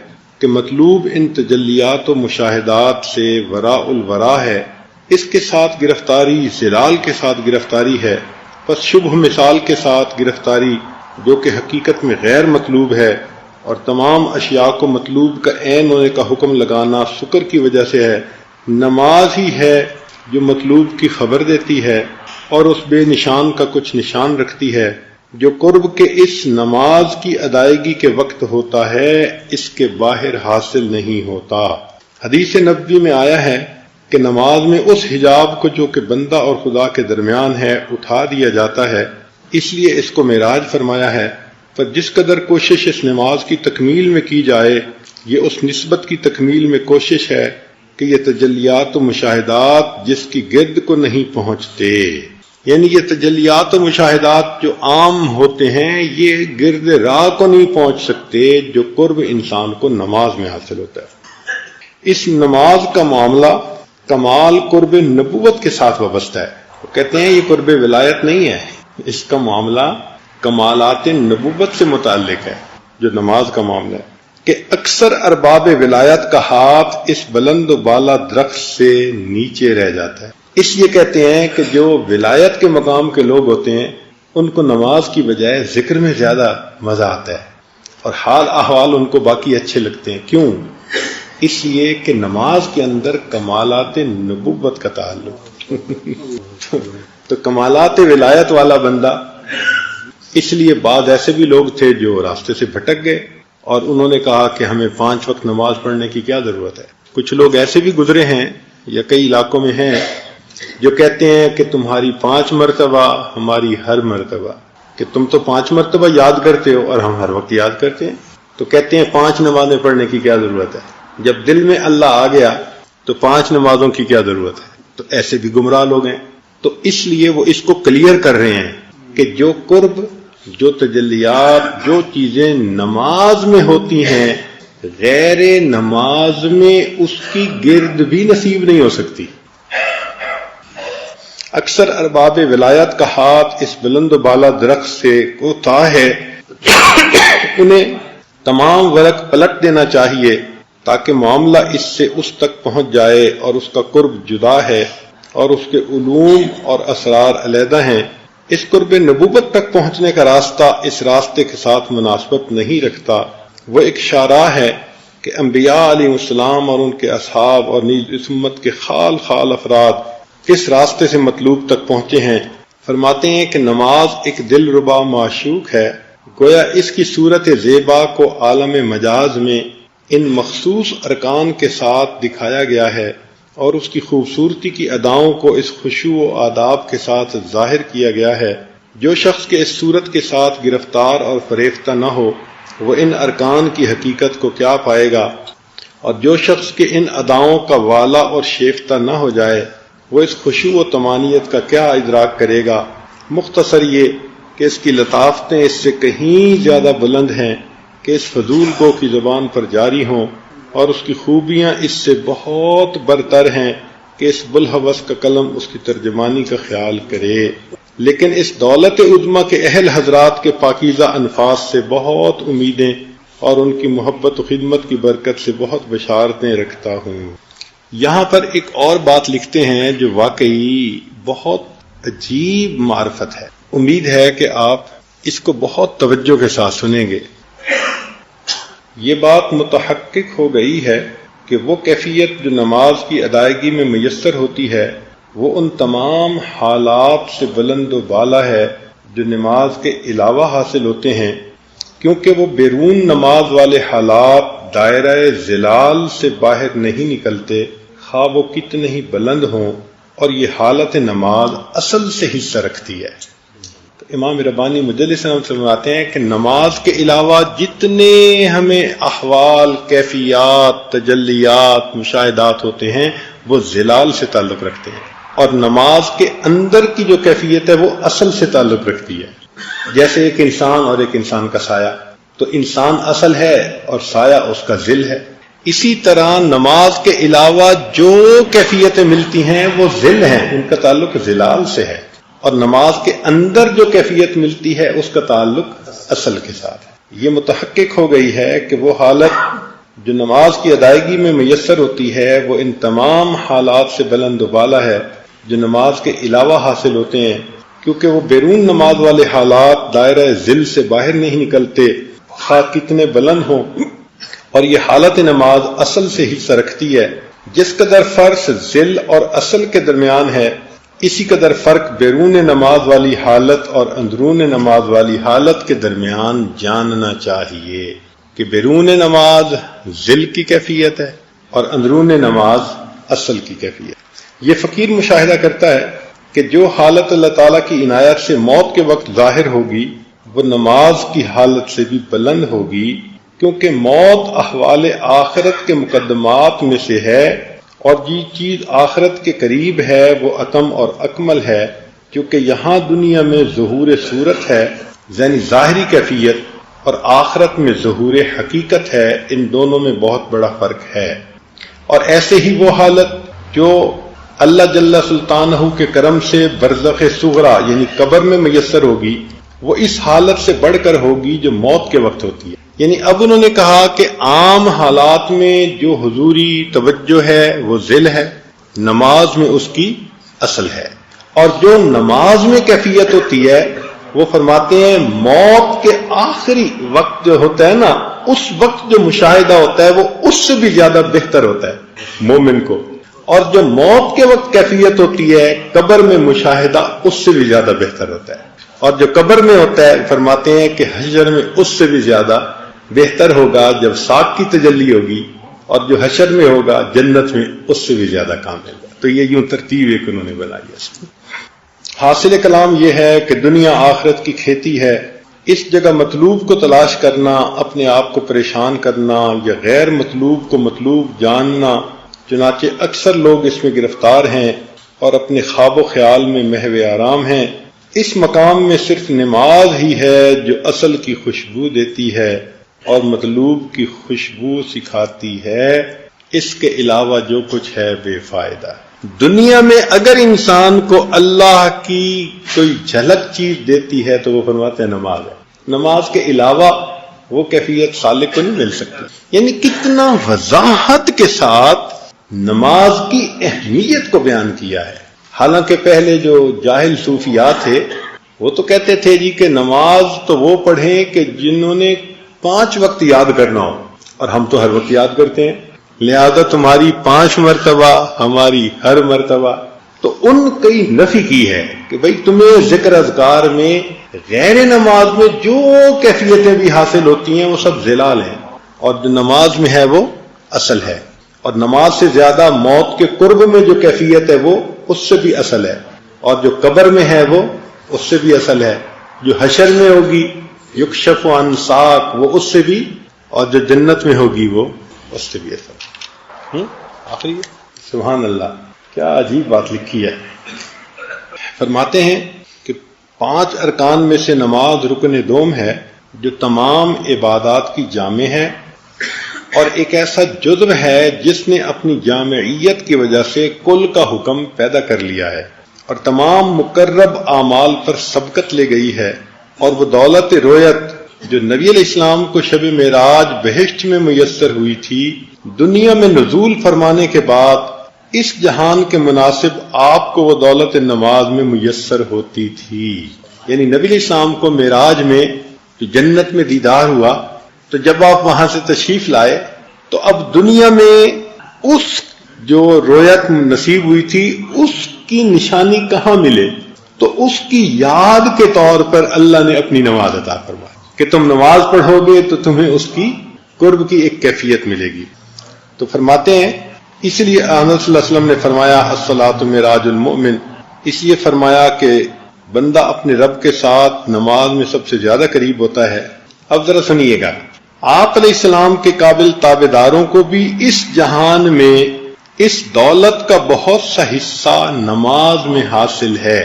کہ مطلوب ان تجلیات و مشاہدات سے وراء الورا ہے، اس کے ساتھ گرفتاری زلال کے ساتھ گرفتاری ہے، پس شبہ مثال کے ساتھ گرفتاری جو کہ حقیقت میں غیر مطلوب ہے، اور تمام اشیاء کو مطلوب کا عین ہونے کا حکم لگانا شکر کی وجہ سے ہے۔ نماز ہی ہے جو مطلوب کی خبر دیتی ہے اور اس بے نشان کا کچھ نشان رکھتی ہے جو قرب کے اس نماز کی ادائیگی کے وقت ہوتا ہے، اس کے باہر حاصل نہیں ہوتا۔ حدیث نبوی میں آیا ہے کہ نماز میں اس حجاب کو جو کہ بندہ اور خدا کے درمیان ہے اٹھا دیا جاتا ہے، اس لیے اس کو معراج فرمایا ہے۔ پر جس قدر کوشش اس نماز کی تکمیل میں کی جائے، یہ اس نسبت کی تکمیل میں کوشش ہے کہ یہ تجلیات و مشاہدات جس کی گرد کو نہیں پہنچتے، یعنی یہ تجلیات و مشاہدات جو عام ہوتے ہیں یہ گرد راہ کو نہیں پہنچ سکتے جو قرب انسان کو نماز میں حاصل ہوتا ہے۔ اس نماز کا معاملہ کمال قرب نبوت کے ساتھ وابستہ ہے۔ وہ کہتے ہیں یہ قرب ولایت نہیں ہے، اس کا معاملہ کمالات نبوت سے متعلق ہے جو نماز کا معاملہ ہے، کہ اکثر ارباب ولایت کا ہاتھ اس بلند و بالا درخت سے نیچے رہ جاتا ہے۔ اس لیے کہتے ہیں کہ جو ولایت کے مقام کے لوگ ہوتے ہیں ان کو نماز کی بجائے ذکر میں زیادہ مزہ آتا ہے، اور حال احوال ان کو باقی اچھے لگتے ہیں۔ کیوں؟ اس لیے کہ نماز کے اندر کمالات نبوت کا تعلق تو کمالات ولایت والا بندہ، اس لیے بعض ایسے بھی لوگ تھے جو راستے سے بھٹک گئے اور انہوں نے کہا کہ ہمیں 5 وقت نماز پڑھنے کی کیا ضرورت ہے۔ کچھ لوگ ایسے بھی گزرے ہیں یا کئی علاقوں میں ہیں جو کہتے ہیں کہ تمہاری 5 مرتبہ ہماری ہر مرتبہ، کہ تم تو 5 مرتبہ یاد کرتے ہو اور ہم ہر وقت یاد کرتے ہیں، تو کہتے ہیں 5 نمازیں پڑھنے کی کیا ضرورت ہے، جب دل میں اللہ آ گیا تو 5 نمازوں کی کیا ضرورت ہے۔ تو ایسے بھی گمراہ لوگ ہیں، تو اس لیے وہ اس کو کلیئر کر رہے ہیں کہ جو قرب، جو تجلیات، جو چیزیں نماز میں ہوتی ہیں غیر نماز میں اس کی گرد بھی نصیب نہیں ہو سکتی۔ اکثر ارباب ولایت کا ہاتھ اس بلند و بالا درخت سے ہوتا ہے، انہیں تمام ورق پلٹ دینا چاہیے تاکہ معاملہ اس سے اس تک پہنچ جائے، اور اس کا قرب جدا ہے اور اس کے علوم اور اسرار علیحدہ ہیں۔ اس قرب نبوت تک پہنچنے کا راستہ اس راستے کے ساتھ مناسبت نہیں رکھتا۔ وہ ایک شاہراہ ہے کہ انبیاء علیہ السلام اور ان کے اصحاب اور نیز اس امت کے خال خال افراد کس راستے سے مطلوب تک پہنچے ہیں۔ فرماتے ہیں کہ نماز ایک دل ربا معشوق ہے، گویا اس کی صورت زیبا کو عالم مجاز میں ان مخصوص ارکان کے ساتھ دکھایا گیا ہے، اور اس کی خوبصورتی کی اداؤں کو اس خشوع و آداب کے ساتھ ظاہر کیا گیا ہے۔ جو شخص کے اس صورت کے ساتھ گرفتار اور فریفتہ نہ ہو وہ ان ارکان کی حقیقت کو کیا پائے گا؟ اور جو شخص کے ان اداؤں کا والا اور شیفتہ نہ ہو جائے وہ اس خشوع و طمانینت کا کیا ادراک کرے گا؟ مختصر یہ کہ اس کی لطافتیں اس سے کہیں زیادہ بلند ہیں کہ اس فضول گو کی زبان پر جاری ہوں، اور اس کی خوبیاں اس سے بہت برتر ہیں کہ اس بلحوث کا قلم اس کی ترجمانی کا خیال کرے۔ لیکن اس دولت عظمیٰ کے اہل حضرات کے پاکیزہ انفاس سے بہت امیدیں اور ان کی محبت و خدمت کی برکت سے بہت بشارتیں رکھتا ہوں۔ یہاں پر ایک اور بات لکھتے ہیں جو واقعی بہت عجیب معرفت ہے۔ امید ہے کہ آپ اس کو بہت توجہ کے ساتھ سنیں گے۔ یہ بات متحقق ہو گئی ہے کہ وہ کیفیت جو نماز کی ادائیگی میں میسر ہوتی ہے وہ ان تمام حالات سے بلند و بالا ہے جو نماز کے علاوہ حاصل ہوتے ہیں، کیونکہ وہ بیرون نماز والے حالات دائرہ ظلال سے باہر نہیں نکلتے، خواہ وہ کتنے ہی بلند ہوں، اور یہ حالت نماز اصل سے حصہ رکھتی ہے۔ تو امام ربانی مجلس فرماتے ہیں کہ نماز کے علاوہ جتنے ہمیں احوال، کیفیات، تجلیات، مشاہدات ہوتے ہیں وہ ظلال سے تعلق رکھتے ہیں، اور نماز کے اندر کی جو کیفیت ہے وہ اصل سے تعلق رکھتی ہے۔ جیسے ایک انسان اور ایک انسان کا سایہ، تو انسان اصل ہے اور سایہ اس کا ظل ہے۔ اسی طرح نماز کے علاوہ جو کیفیتیں ملتی ہیں وہ ظل ہیں، ان کا تعلق ظلال سے ہے، اور نماز کے اندر جو کیفیت ملتی ہے اس کا تعلق اصل کے ساتھ ہے۔ یہ متحقق ہو گئی ہے کہ وہ حالت جو نماز کی ادائیگی میں میسر ہوتی ہے وہ ان تمام حالات سے بلند و بالا ہے جو نماز کے علاوہ حاصل ہوتے ہیں، کیونکہ وہ بیرون نماز والے حالات دائرہ ذل سے باہر نہیں نکلتے، خواہ کتنے بلند ہوں، اور یہ حالت نماز اصل سے حصہ رکھتی ہے۔ جس قدر فرق ذل اور اصل کے درمیان ہے اسی قدر فرق بیرون نماز والی حالت اور اندرون نماز والی حالت کے درمیان جاننا چاہیے کہ بیرون نماز ذل کی کیفیت ہے اور اندرون نماز اصل کی کیفیت۔ یہ فقیر مشاہدہ کرتا ہے کہ جو حالت اللہ تعالیٰ کی عنایت سے موت کے وقت ظاہر ہوگی وہ نماز کی حالت سے بھی بلند ہوگی، کیونکہ موت احوال آخرت کے مقدمات میں سے ہے، اور جی چیز آخرت کے قریب ہے وہ اتم اور اکمل ہے، کیونکہ یہاں دنیا میں ظہور صورت ہے یعنی ظاہری کیفیت، اور آخرت میں ظہور حقیقت ہے، ان دونوں میں بہت بڑا فرق ہے۔ اور ایسے ہی وہ حالت جو اللہ جل سلطانہ کے کرم سے برزخ صغریٰ یعنی قبر میں میسر ہوگی وہ اس حالت سے بڑھ کر ہوگی جو موت کے وقت ہوتی ہے۔ یعنی اب انہوں نے کہا کہ عام حالات میں جو حضوری توجہ ہے وہ ذل ہے، نماز میں اس کی اصل ہے، اور جو نماز میں کیفیت ہوتی ہے وہ فرماتے ہیں موت کے آخری وقت جو ہوتا ہے نا، اس وقت جو مشاہدہ ہوتا ہے وہ اس سے بھی زیادہ بہتر ہوتا ہے مومن کو، اور جو موت کے وقت کیفیت ہوتی ہے قبر میں مشاہدہ اس سے بھی زیادہ بہتر ہوتا ہے، اور جو قبر میں ہوتا ہے فرماتے ہیں کہ حشر میں اس سے بھی زیادہ بہتر ہوگا جب ساق کی تجلی ہوگی، اور جو حشر میں ہوگا جنت میں اس سے بھی زیادہ کامل ہوگا۔ تو یہ یوں ترتیب ایک انہوں نے بنائی ہے۔ حاصل کلام یہ ہے کہ دنیا آخرت کی کھیتی ہے، اس جگہ مطلوب کو تلاش کرنا، اپنے آپ کو پریشان کرنا یا غیر مطلوب کو مطلوب جاننا، چنانچہ اکثر لوگ اس میں گرفتار ہیں اور اپنے خواب و خیال میں محو آرام ہیں۔ اس مقام میں صرف نماز ہی ہے جو اصل کی خوشبو دیتی ہے اور مطلوب کی خوشبو سکھاتی ہے، اس کے علاوہ جو کچھ ہے بے فائدہ۔ دنیا میں اگر انسان کو اللہ کی کوئی جھلک چیز دیتی ہے تو وہ فرماتے ہیں نماز ہے، نماز کے علاوہ وہ کیفیت سالک کو نہیں مل سکتی۔ یعنی کتنا وضاحت کے ساتھ نماز کی اہمیت کو بیان کیا ہے۔ حالانکہ پہلے جو جاہل صوفیات تھے وہ تو کہتے تھے جی کہ نماز تو وہ پڑھیں کہ جنہوں نے 5 وقت یاد کرنا ہو، اور ہم تو ہر وقت یاد کرتے ہیں، لہذا تمہاری 5 مرتبہ ہماری ہر مرتبہ۔ تو ان کئی نفی کی ہے کہ بھئی تمہیں ذکر اذکار میں غیر نماز میں جو کیفیتیں بھی حاصل ہوتی ہیں وہ سب ظلال ہیں، اور جو نماز میں ہے وہ اصل ہے، اور نماز سے زیادہ موت کے قرب میں جو کیفیت ہے وہ اس سے بھی اصل ہے، اور جو قبر میں ہے وہ اس سے بھی اصل ہے، جو حشر میں ہوگی یکشف عن ساق وہ اس سے بھی، اور جو جنت میں ہوگی وہ اس سے بھی اصل ہے۔ آخری سبحان اللہ، کیا عجیب بات لکھی ہے. فرماتے ہیں کہ 5 ارکان میں سے نماز رکن دوم ہے جو تمام عبادات کی جامع ہے اور ایک ایسا جزو ہے جس نے اپنی جامعیت کی وجہ سے کل کا حکم پیدا کر لیا ہے اور تمام مقرب اعمال پر سبقت لے گئی ہے. اور وہ دولت رویت جو نبی علیہ السلام کو شب معراج بہشت میں میسر ہوئی تھی، دنیا میں نزول فرمانے کے بعد اس جہان کے مناسب آپ کو وہ دولت نماز میں میسر ہوتی تھی. یعنی نبی علیہ السلام کو معراج میں جو جنت میں دیدار ہوا، تو جب آپ وہاں سے تشریف لائے تو اب دنیا میں اس جو رویت نصیب ہوئی تھی اس کی نشانی کہاں ملے؟ تو اس کی یاد کے طور پر اللہ نے اپنی نماز عطا فرمائی کہ تم نماز پڑھو گے تو تمہیں اس کی قرب کی ایک کیفیت ملے گی. تو فرماتے ہیں اس لیے آنس صلی اللہ علیہ وسلم نے فرمایا الصلاۃ معراج المؤمن، اس لیے فرمایا کہ بندہ اپنے رب کے ساتھ نماز میں سب سے زیادہ قریب ہوتا ہے. اب ذرا سنیے گا، آپ علیہ السلام کے قابل تابعداروں کو بھی اس جہان میں اس دولت کا بہت سا حصہ نماز میں حاصل ہے.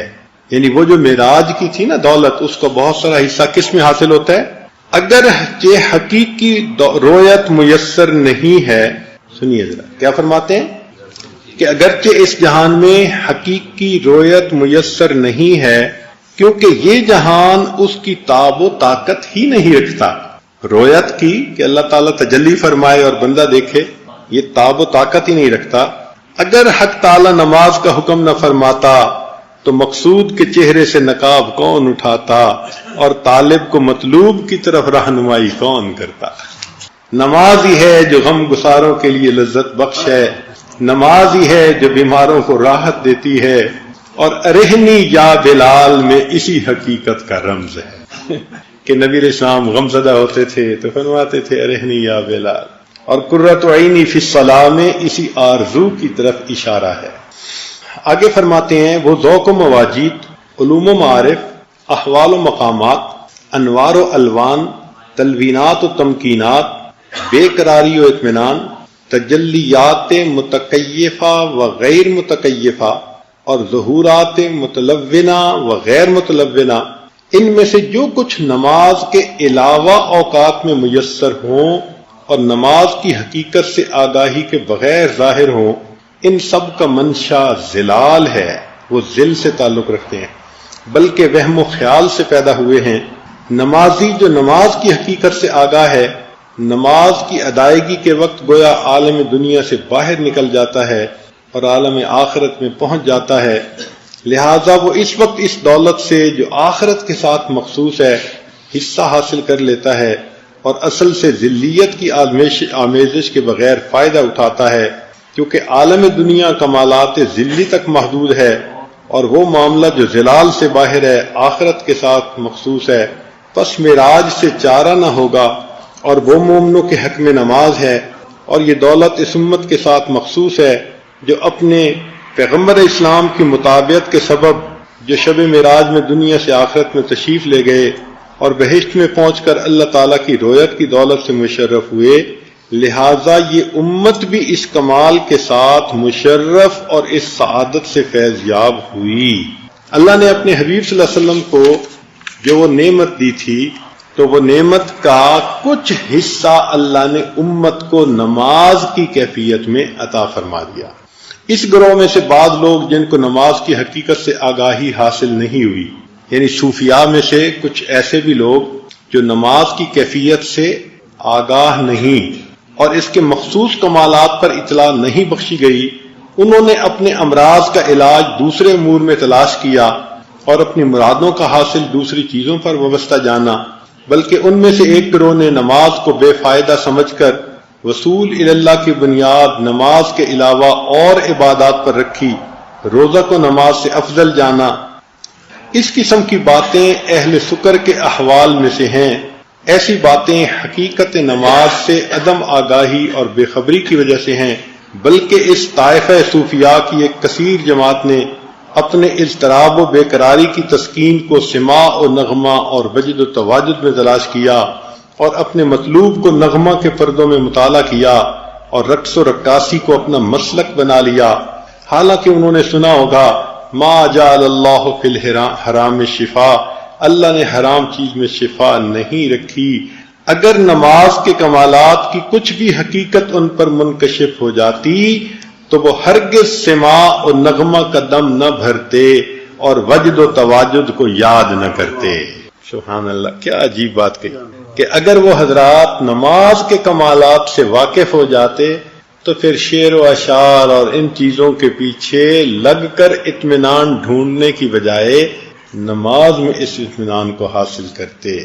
یعنی وہ جو معراج کی تھی نا دولت، اس کا بہت سارا حصہ کس میں حاصل ہوتا ہے؟ اگر یہ حقیقی رویت میسر نہیں ہے، سنیے ذرا کیا فرماتے ہیں کہ اگرچہ اس جہان میں حقیقی رویت میسر نہیں ہے کیونکہ یہ جہان اس کی تاب و طاقت ہی نہیں رکھتا. رویت کی کہ اللہ تعالیٰ تجلی فرمائے اور بندہ دیکھے، یہ تاب و طاقت ہی نہیں رکھتا. اگر حق تعالیٰ نماز کا حکم نہ فرماتا تو مقصود کے چہرے سے نقاب کون اٹھاتا اور طالب کو مطلوب کی طرف رہنمائی کون کرتا. نماز ہی ہے جو غم گساروں کے لیے لذت بخش ہے، نماز ہی ہے جو بیماروں کو راحت دیتی ہے، اور ارہنی یا بلال میں اسی حقیقت کا رمز ہے کہ نبی علیہ السلام غم زدہ ہوتے تھے تو فرماتے تھے ارہنی یا بلال، اور قرۃ عینی فی الصلاۃ میں اسی آرزو کی طرف اشارہ ہے. آگے فرماتے ہیں وہ ذوق و مواجید، علوم و معارف، احوال و مقامات، انوار و الوان، تلوینات و تمکینات، بے قراری و اطمینان، تجلیات متکیفہ و غیر متکیفہ، اور ظہورات متلونہ و غیر متلونہ، ان میں سے جو کچھ نماز کے علاوہ اوقات میں میسر ہوں اور نماز کی حقیقت سے آگاہی کے بغیر ظاہر ہوں، ان سب کا منشا ذلال ہے. وہ ذل سے تعلق رکھتے ہیں بلکہ وہم و خیال سے پیدا ہوئے ہیں. نمازی جو نماز کی حقیقت سے آگاہ ہے، نماز کی ادائیگی کے وقت گویا عالم دنیا سے باہر نکل جاتا ہے اور عالم آخرت میں پہنچ جاتا ہے. لہذا وہ اس وقت اس دولت سے جو آخرت کے ساتھ مخصوص ہے حصہ حاصل کر لیتا ہے اور اصل سے ذلیت کی آمیزش کے بغیر فائدہ اٹھاتا ہے، کیونکہ عالم دنیا کمالات ذلی تک محدود ہے اور وہ معاملہ جو ذلال سے باہر ہے آخرت کے ساتھ مخصوص ہے. پس معراج سے چارہ نہ ہوگا اور وہ مومنوں کے حق میں نماز ہے، اور یہ دولت اس امت کے ساتھ مخصوص ہے جو اپنے پیغمبر اسلام کی مطابعت کے سبب جو شب معراج میں دنیا سے آخرت میں تشریف لے گئے اور بہشت میں پہنچ کر اللہ تعالیٰ کی رویت کی دولت سے مشرف ہوئے. لہذا یہ امت بھی اس کمال کے ساتھ مشرف اور اس سعادت سے فیض یاب ہوئی. اللہ نے اپنے حبیب صلی اللہ علیہ وسلم کو جو وہ نعمت دی تھی تو وہ نعمت کا کچھ حصہ اللہ نے امت کو نماز کی کیفیت میں عطا فرما دیا. اس گروہ میں سے بعض لوگ جن کو نماز کی حقیقت سے آگاہی حاصل نہیں ہوئی، یعنی صوفیاء میں سے کچھ ایسے بھی لوگ جو نماز کی کیفیت سے آگاہ نہیں اور اس کے مخصوص کمالات پر اطلاع نہیں بخشی گئی، انہوں نے اپنے امراض کا علاج دوسرے امور میں تلاش کیا اور اپنی مرادوں کا حاصل دوسری چیزوں پر وابستہ جانا. بلکہ ان میں سے ایک گروہ نے نماز کو بے فائدہ سمجھ کر وصول اللہ کی بنیاد نماز کے علاوہ اور عبادات پر رکھی، روزہ کو نماز سے افضل جانا. اس قسم کی باتیں اہل سکر کے احوال میں سے ہیں. ایسی باتیں حقیقت نماز سے عدم آگاہی اور بے خبری کی وجہ سے ہیں. بلکہ اس طائفہ صوفیاء کی ایک کثیر جماعت نے اپنے اضطراب و بے قراری کی تسکین کو سماع و نغمہ اور وجد و تواجد میں تلاش کیا اور اپنے مطلوب کو نغمہ کے پردوں میں مطالعہ کیا اور رقص و رقاصی کو اپنا مسلک بنا لیا، حالانکہ انہوں نے سنا ہوگا ما جعل اللہ فی الحرام شفا، اللہ نے حرام چیز میں شفا نہیں رکھی۔ اگر نماز کے کمالات کی کچھ بھی حقیقت ان پر منکشف ہو جاتی تو وہ ہرگز سماع اور نغمہ کا دم نہ بھرتے اور وجد و تواجد کو یاد نہ کرتے۔ سبحان اللہ، کیا عجیب بات کہی کہ اگر وہ حضرات نماز کے کمالات سے واقف ہو جاتے تو پھر شعر و اشعار اور ان چیزوں کے پیچھے لگ کر اطمینان ڈھونڈنے کی بجائے نماز میں اس اطمینان کو حاصل کرتے۔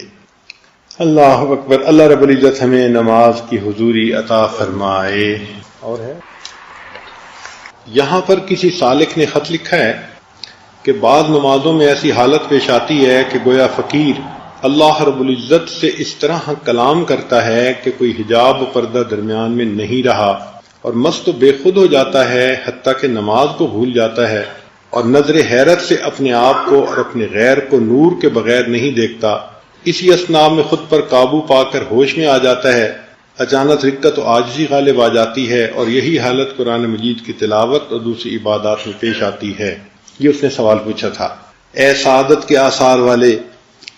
اللہ اکبر۔ اللہ رب العزت ہمیں نماز کی حضوری عطا فرمائے۔ اور ہے یہاں پر کسی سالک نے خط لکھا ہے کہ بعض نمازوں میں ایسی حالت پیش آتی ہے کہ گویا فقیر اللہ رب العزت سے اس طرح کلام کرتا ہے کہ کوئی حجاب و پردہ درمیان میں نہیں رہا اور مست و بے خود ہو جاتا ہے، حتیٰ کہ نماز کو بھول جاتا ہے اور نظر حیرت سے اپنے آپ کو اور اپنے غیر کو نور کے بغیر نہیں دیکھتا۔ اسی اثناء میں خود پر قابو پا کر ہوش میں آ جاتا ہے، اچانک رقت و عاجزی غالب آ جاتی ہے، اور یہی حالت قرآن مجید کی تلاوت اور دوسری عبادات میں پیش آتی ہے۔ یہ اس نے سوال پوچھا تھا۔ اے سعادت کے آثار والے،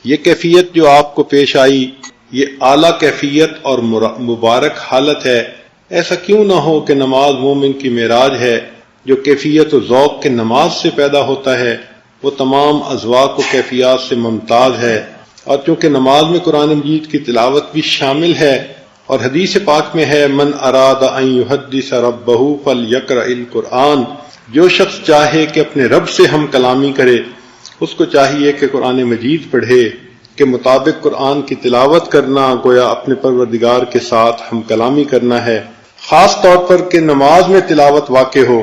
یہ کیفیت جو آپ کو پیش آئی یہ اعلیٰ کیفیت اور مبارک حالت ہے۔ ایسا کیوں نہ ہو کہ نماز مومن کی معراج ہے، جو کیفیت و ذوق کے نماز سے پیدا ہوتا ہے، وہ تمام اذواق و کیفیات سے ممتاز ہے، اور چونکہ نماز میں قرآن مجید کی تلاوت بھی شامل ہے، اور حدیث پاک میں ہے من اراد ان یحدث ربہ فلیقرأ القرآن، جو شخص چاہے کہ اپنے رب سے ہم کلامی کرے اس کو چاہیے کہ قرآن مجید پڑھے، کے مطابق قرآن کی تلاوت کرنا گویا اپنے پروردگار کے ساتھ ہم کلامی کرنا ہے، خاص طور پر کہ نماز میں تلاوت واقع ہو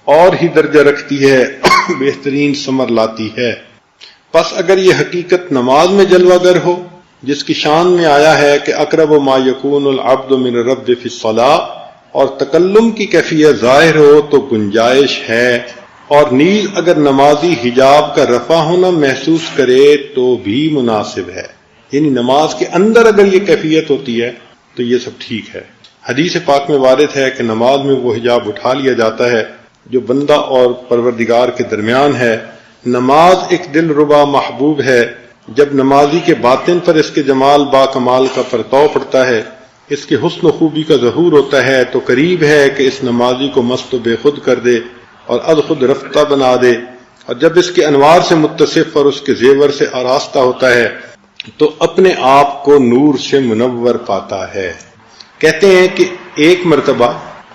اور ہی درجہ رکھتی ہے، بہترین ثمر لاتی ہے۔ پس اگر یہ حقیقت نماز میں جلوہ گر ہو جس کی شان میں آیا ہے کہ اقرب ما یکون العبد من الرب فی الصلاۃ، اور تکلم کی کیفیت ظاہر ہو تو گنجائش ہے، اور نیز اگر نمازی حجاب کا رفع ہونا محسوس کرے تو بھی مناسب ہے، یعنی نماز کے اندر اگر یہ کیفیت ہوتی ہے تو یہ سب ٹھیک ہے۔ حدیث پاک میں وارد ہے کہ نماز میں وہ حجاب اٹھا لیا جاتا ہے جو بندہ اور پروردگار کے درمیان ہے۔ نماز ایک دل ربا محبوب ہے، جب نمازی کے باطن پر اس کے جمال با کمال کا پرتو پڑتا ہے، اس کے حسن و خوبی کا ظہور ہوتا ہے، تو قریب ہے کہ اس نمازی کو مست و بے خود کر دے اور از خود رفتہ بنا دے، اور جب اس کے انوار سے متصف اور اس کے زیور سے آراستہ ہوتا ہے تو اپنے آپ کو نور سے منور پاتا ہے۔ کہتے ہیں کہ ایک مرتبہ،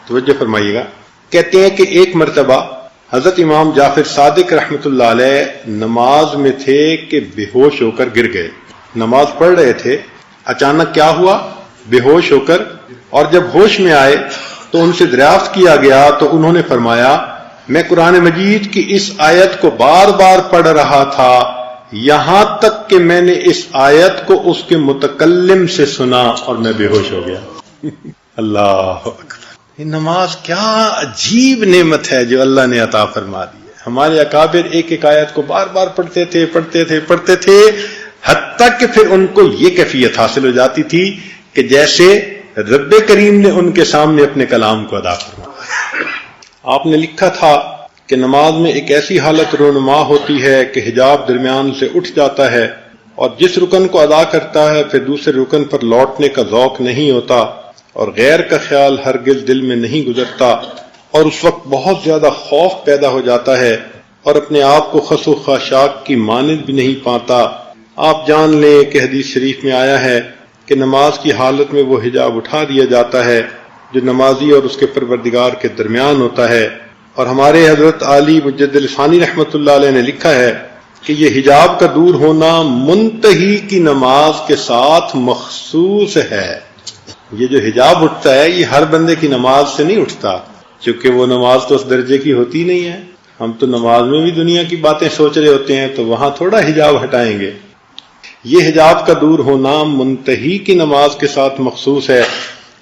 توجہ فرمائیے گا، کہتے ہیں کہ ایک مرتبہ حضرت امام جعفر صادق رحمۃ اللہ علیہ نماز میں تھے کہ بے ہوش ہو کر گر گئے۔ نماز پڑھ رہے تھے، اچانک کیا ہوا؟ بے ہوش ہو کر، اور جب ہوش میں آئے تو ان سے دریافت کیا گیا تو انہوں نے فرمایا میں قرآن مجید کی اس آیت کو بار بار پڑھ رہا تھا یہاں تک کہ میں نے اس آیت کو اس کے متکلم سے سنا اور میں بے ہوش ہو گیا۔ اللہ اکبر! یہ نماز کیا عجیب نعمت ہے جو اللہ نے عطا فرما دی ہے۔ ہمارے اکابر ایک ایک آیت کو بار بار پڑھتے تھے حتیٰ کہ پھر ان کو یہ کیفیت حاصل ہو جاتی تھی کہ جیسے رب کریم نے ان کے سامنے اپنے کلام کو ادا فرمایا۔ آپ نے لکھا تھا کہ نماز میں ایک ایسی حالت رونما ہوتی ہے کہ حجاب درمیان سے اٹھ جاتا ہے، اور جس رکن کو ادا کرتا ہے پھر دوسرے رکن پر لوٹنے کا ذوق نہیں ہوتا، اور غیر کا خیال ہرگز دل میں نہیں گزرتا، اور اس وقت بہت زیادہ خوف پیدا ہو جاتا ہے اور اپنے آپ کو خس و خاشاک کی مانند بھی نہیں پاتا۔ آپ جان لیں کہ حدیث شریف میں آیا ہے کہ نماز کی حالت میں وہ حجاب اٹھا دیا جاتا ہے جو نمازی اور اس کے پروردگار کے درمیان ہوتا ہے، اور ہمارے حضرت علی مجدد ثانی رحمۃ اللہ علیہ نے لکھا ہے کہ یہ حجاب کا دور ہونا منتہی کی نماز کے ساتھ مخصوص ہے۔ یہ جو حجاب اٹھتا ہے یہ ہر بندے کی نماز سے نہیں اٹھتا، چونکہ وہ نماز تو اس درجے کی ہوتی نہیں ہے۔ ہم تو نماز میں بھی دنیا کی باتیں سوچ رہے ہوتے ہیں تو وہاں تھوڑا حجاب ہٹائیں گے۔ یہ حجاب کا دور ہونا منتہی کی نماز کے ساتھ مخصوص ہے۔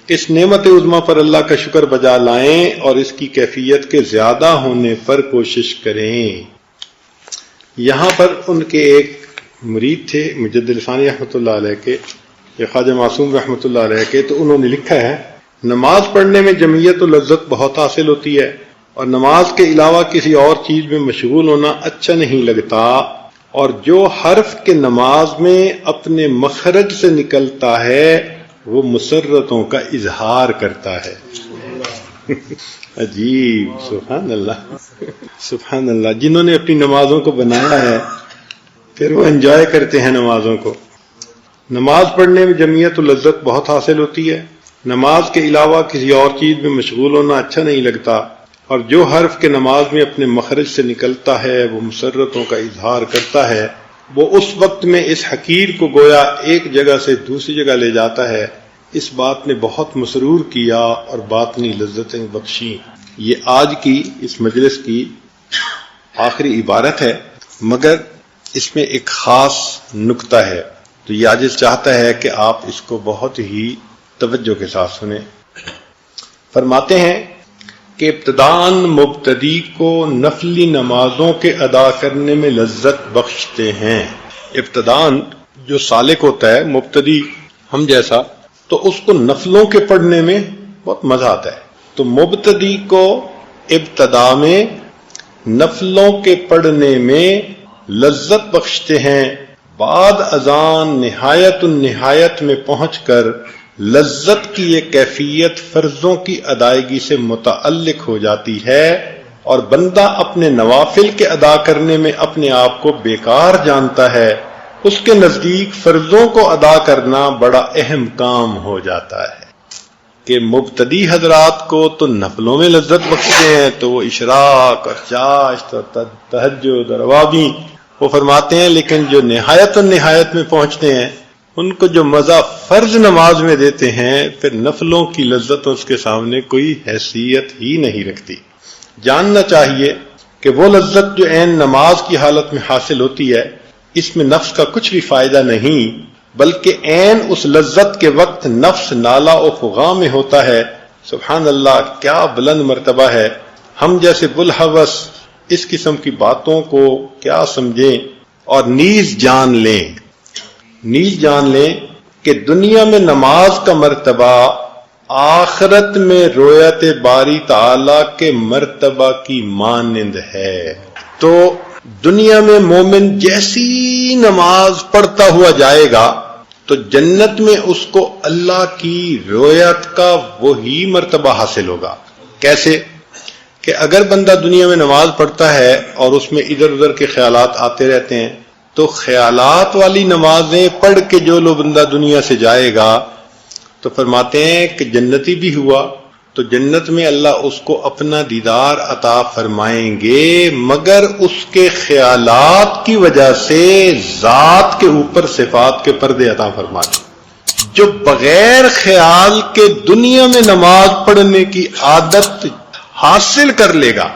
اس نعمت عظمیٰ پر اللہ کا شکر بجا لائیں اور اس کی کیفیت کے زیادہ ہونے پر کوشش کریں۔ یہاں پر ان کے ایک مرید تھے مجدد ثانی رحمۃ اللہ علیہ کے، یا خواجہ معصوم رحمۃ اللہ علیہ کے، تو انہوں نے لکھا ہے نماز پڑھنے میں جمعیت و لذت بہت حاصل ہوتی ہے، اور نماز کے علاوہ کسی اور چیز میں مشغول ہونا اچھا نہیں لگتا، اور جو حرف کے نماز میں اپنے مخرج سے نکلتا ہے وہ مسرتوں کا اظہار کرتا ہے۔ عجیب، سبحان اللہ، سبحان اللہ۔ جنہوں نے اپنی نمازوں کو بنایا ہے پھر وہ انجوائے کرتے ہیں نمازوں کو۔ نماز پڑھنے میں جمعیت و لذت بہت حاصل ہوتی ہے، نماز کے علاوہ کسی اور چیز میں مشغول ہونا اچھا نہیں لگتا، اور جو حرف کے نماز میں اپنے مخرج سے نکلتا ہے وہ مسرتوں کا اظہار کرتا ہے، وہ اس وقت میں اس حقیر کو گویا ایک جگہ سے دوسری جگہ لے جاتا ہے۔ اس بات نے بہت مسرور کیا اور باطنی لذتیں بخشیں۔ یہ آج کی اس مجلس کی آخری عبارت ہے، مگر اس میں ایک خاص نکتہ ہے، تو یہ عاجز چاہتا ہے کہ آپ اس کو بہت ہی توجہ کے ساتھ سنیں۔ فرماتے ہیں کہ ابتداً مبتدی کو نفلی نمازوں کے ادا کرنے میں لذت بخشتے ہیں۔ ابتداً جو سالک ہوتا ہے، مبتدی ہم جیسا، تو اس کو نفلوں کے پڑھنے میں بہت مزہ آتا ہے۔ تو مبتدی کو ابتدا میں نفلوں کے پڑھنے میں لذت بخشتے ہیں، بعد اذان نہایت النہایت میں پہنچ کر لذت کی یہ کیفیت فرضوں کی ادائیگی سے متعلق ہو جاتی ہے، اور بندہ اپنے نوافل کے ادا کرنے میں اپنے آپ کو بیکار جانتا ہے، اس کے نزدیک فرضوں کو ادا کرنا بڑا اہم کام ہو جاتا ہے۔ کہ مبتدی حضرات کو تو نفلوں میں لذت بخشتے ہیں، تو وہ اشراق اور چاشت اور تہجد اور روابی وہ فرماتے ہیں، لیکن جو نہایت النہایت میں پہنچتے ہیں ان کو جو مزہ فرض نماز میں دیتے ہیں، پھر نفلوں کی لذت اس کے سامنے کوئی حیثیت ہی نہیں رکھتی۔ جاننا چاہیے کہ وہ لذت جو عین نماز کی حالت میں حاصل ہوتی ہے، اس میں نفس کا کچھ بھی فائدہ نہیں، بلکہ عین اس لذت کے وقت نفس نالا و فغاں میں ہوتا ہے۔ سبحان اللہ، کیا بلند مرتبہ ہے۔ ہم جیسے بلحوث اس قسم کی باتوں کو کیا سمجھیں اور نیز جان لیں کہ دنیا میں نماز کا مرتبہ آخرت میں رویت باری تعالی کے مرتبہ کی مانند ہے۔ تو دنیا میں مومن جیسی نماز پڑھتا ہوا جائے گا تو جنت میں اس کو اللہ کی رویت کا وہی مرتبہ حاصل ہوگا۔ کیسے؟ کہ اگر بندہ دنیا میں نماز پڑھتا ہے اور اس میں ادھر ادھر کے خیالات آتے رہتے ہیں، تو خیالات والی نمازیں پڑھ کے جو لو بندہ دنیا سے جائے گا، تو فرماتے ہیں کہ جنتی بھی ہوا تو جنت میں اللہ اس کو اپنا دیدار عطا فرمائیں گے، مگر اس کے خیالات کی وجہ سے ذات کے اوپر صفات کے پردے عطا فرمائیں۔ جو بغیر خیال کے دنیا میں نماز پڑھنے کی عادت حاصل کر لے گا،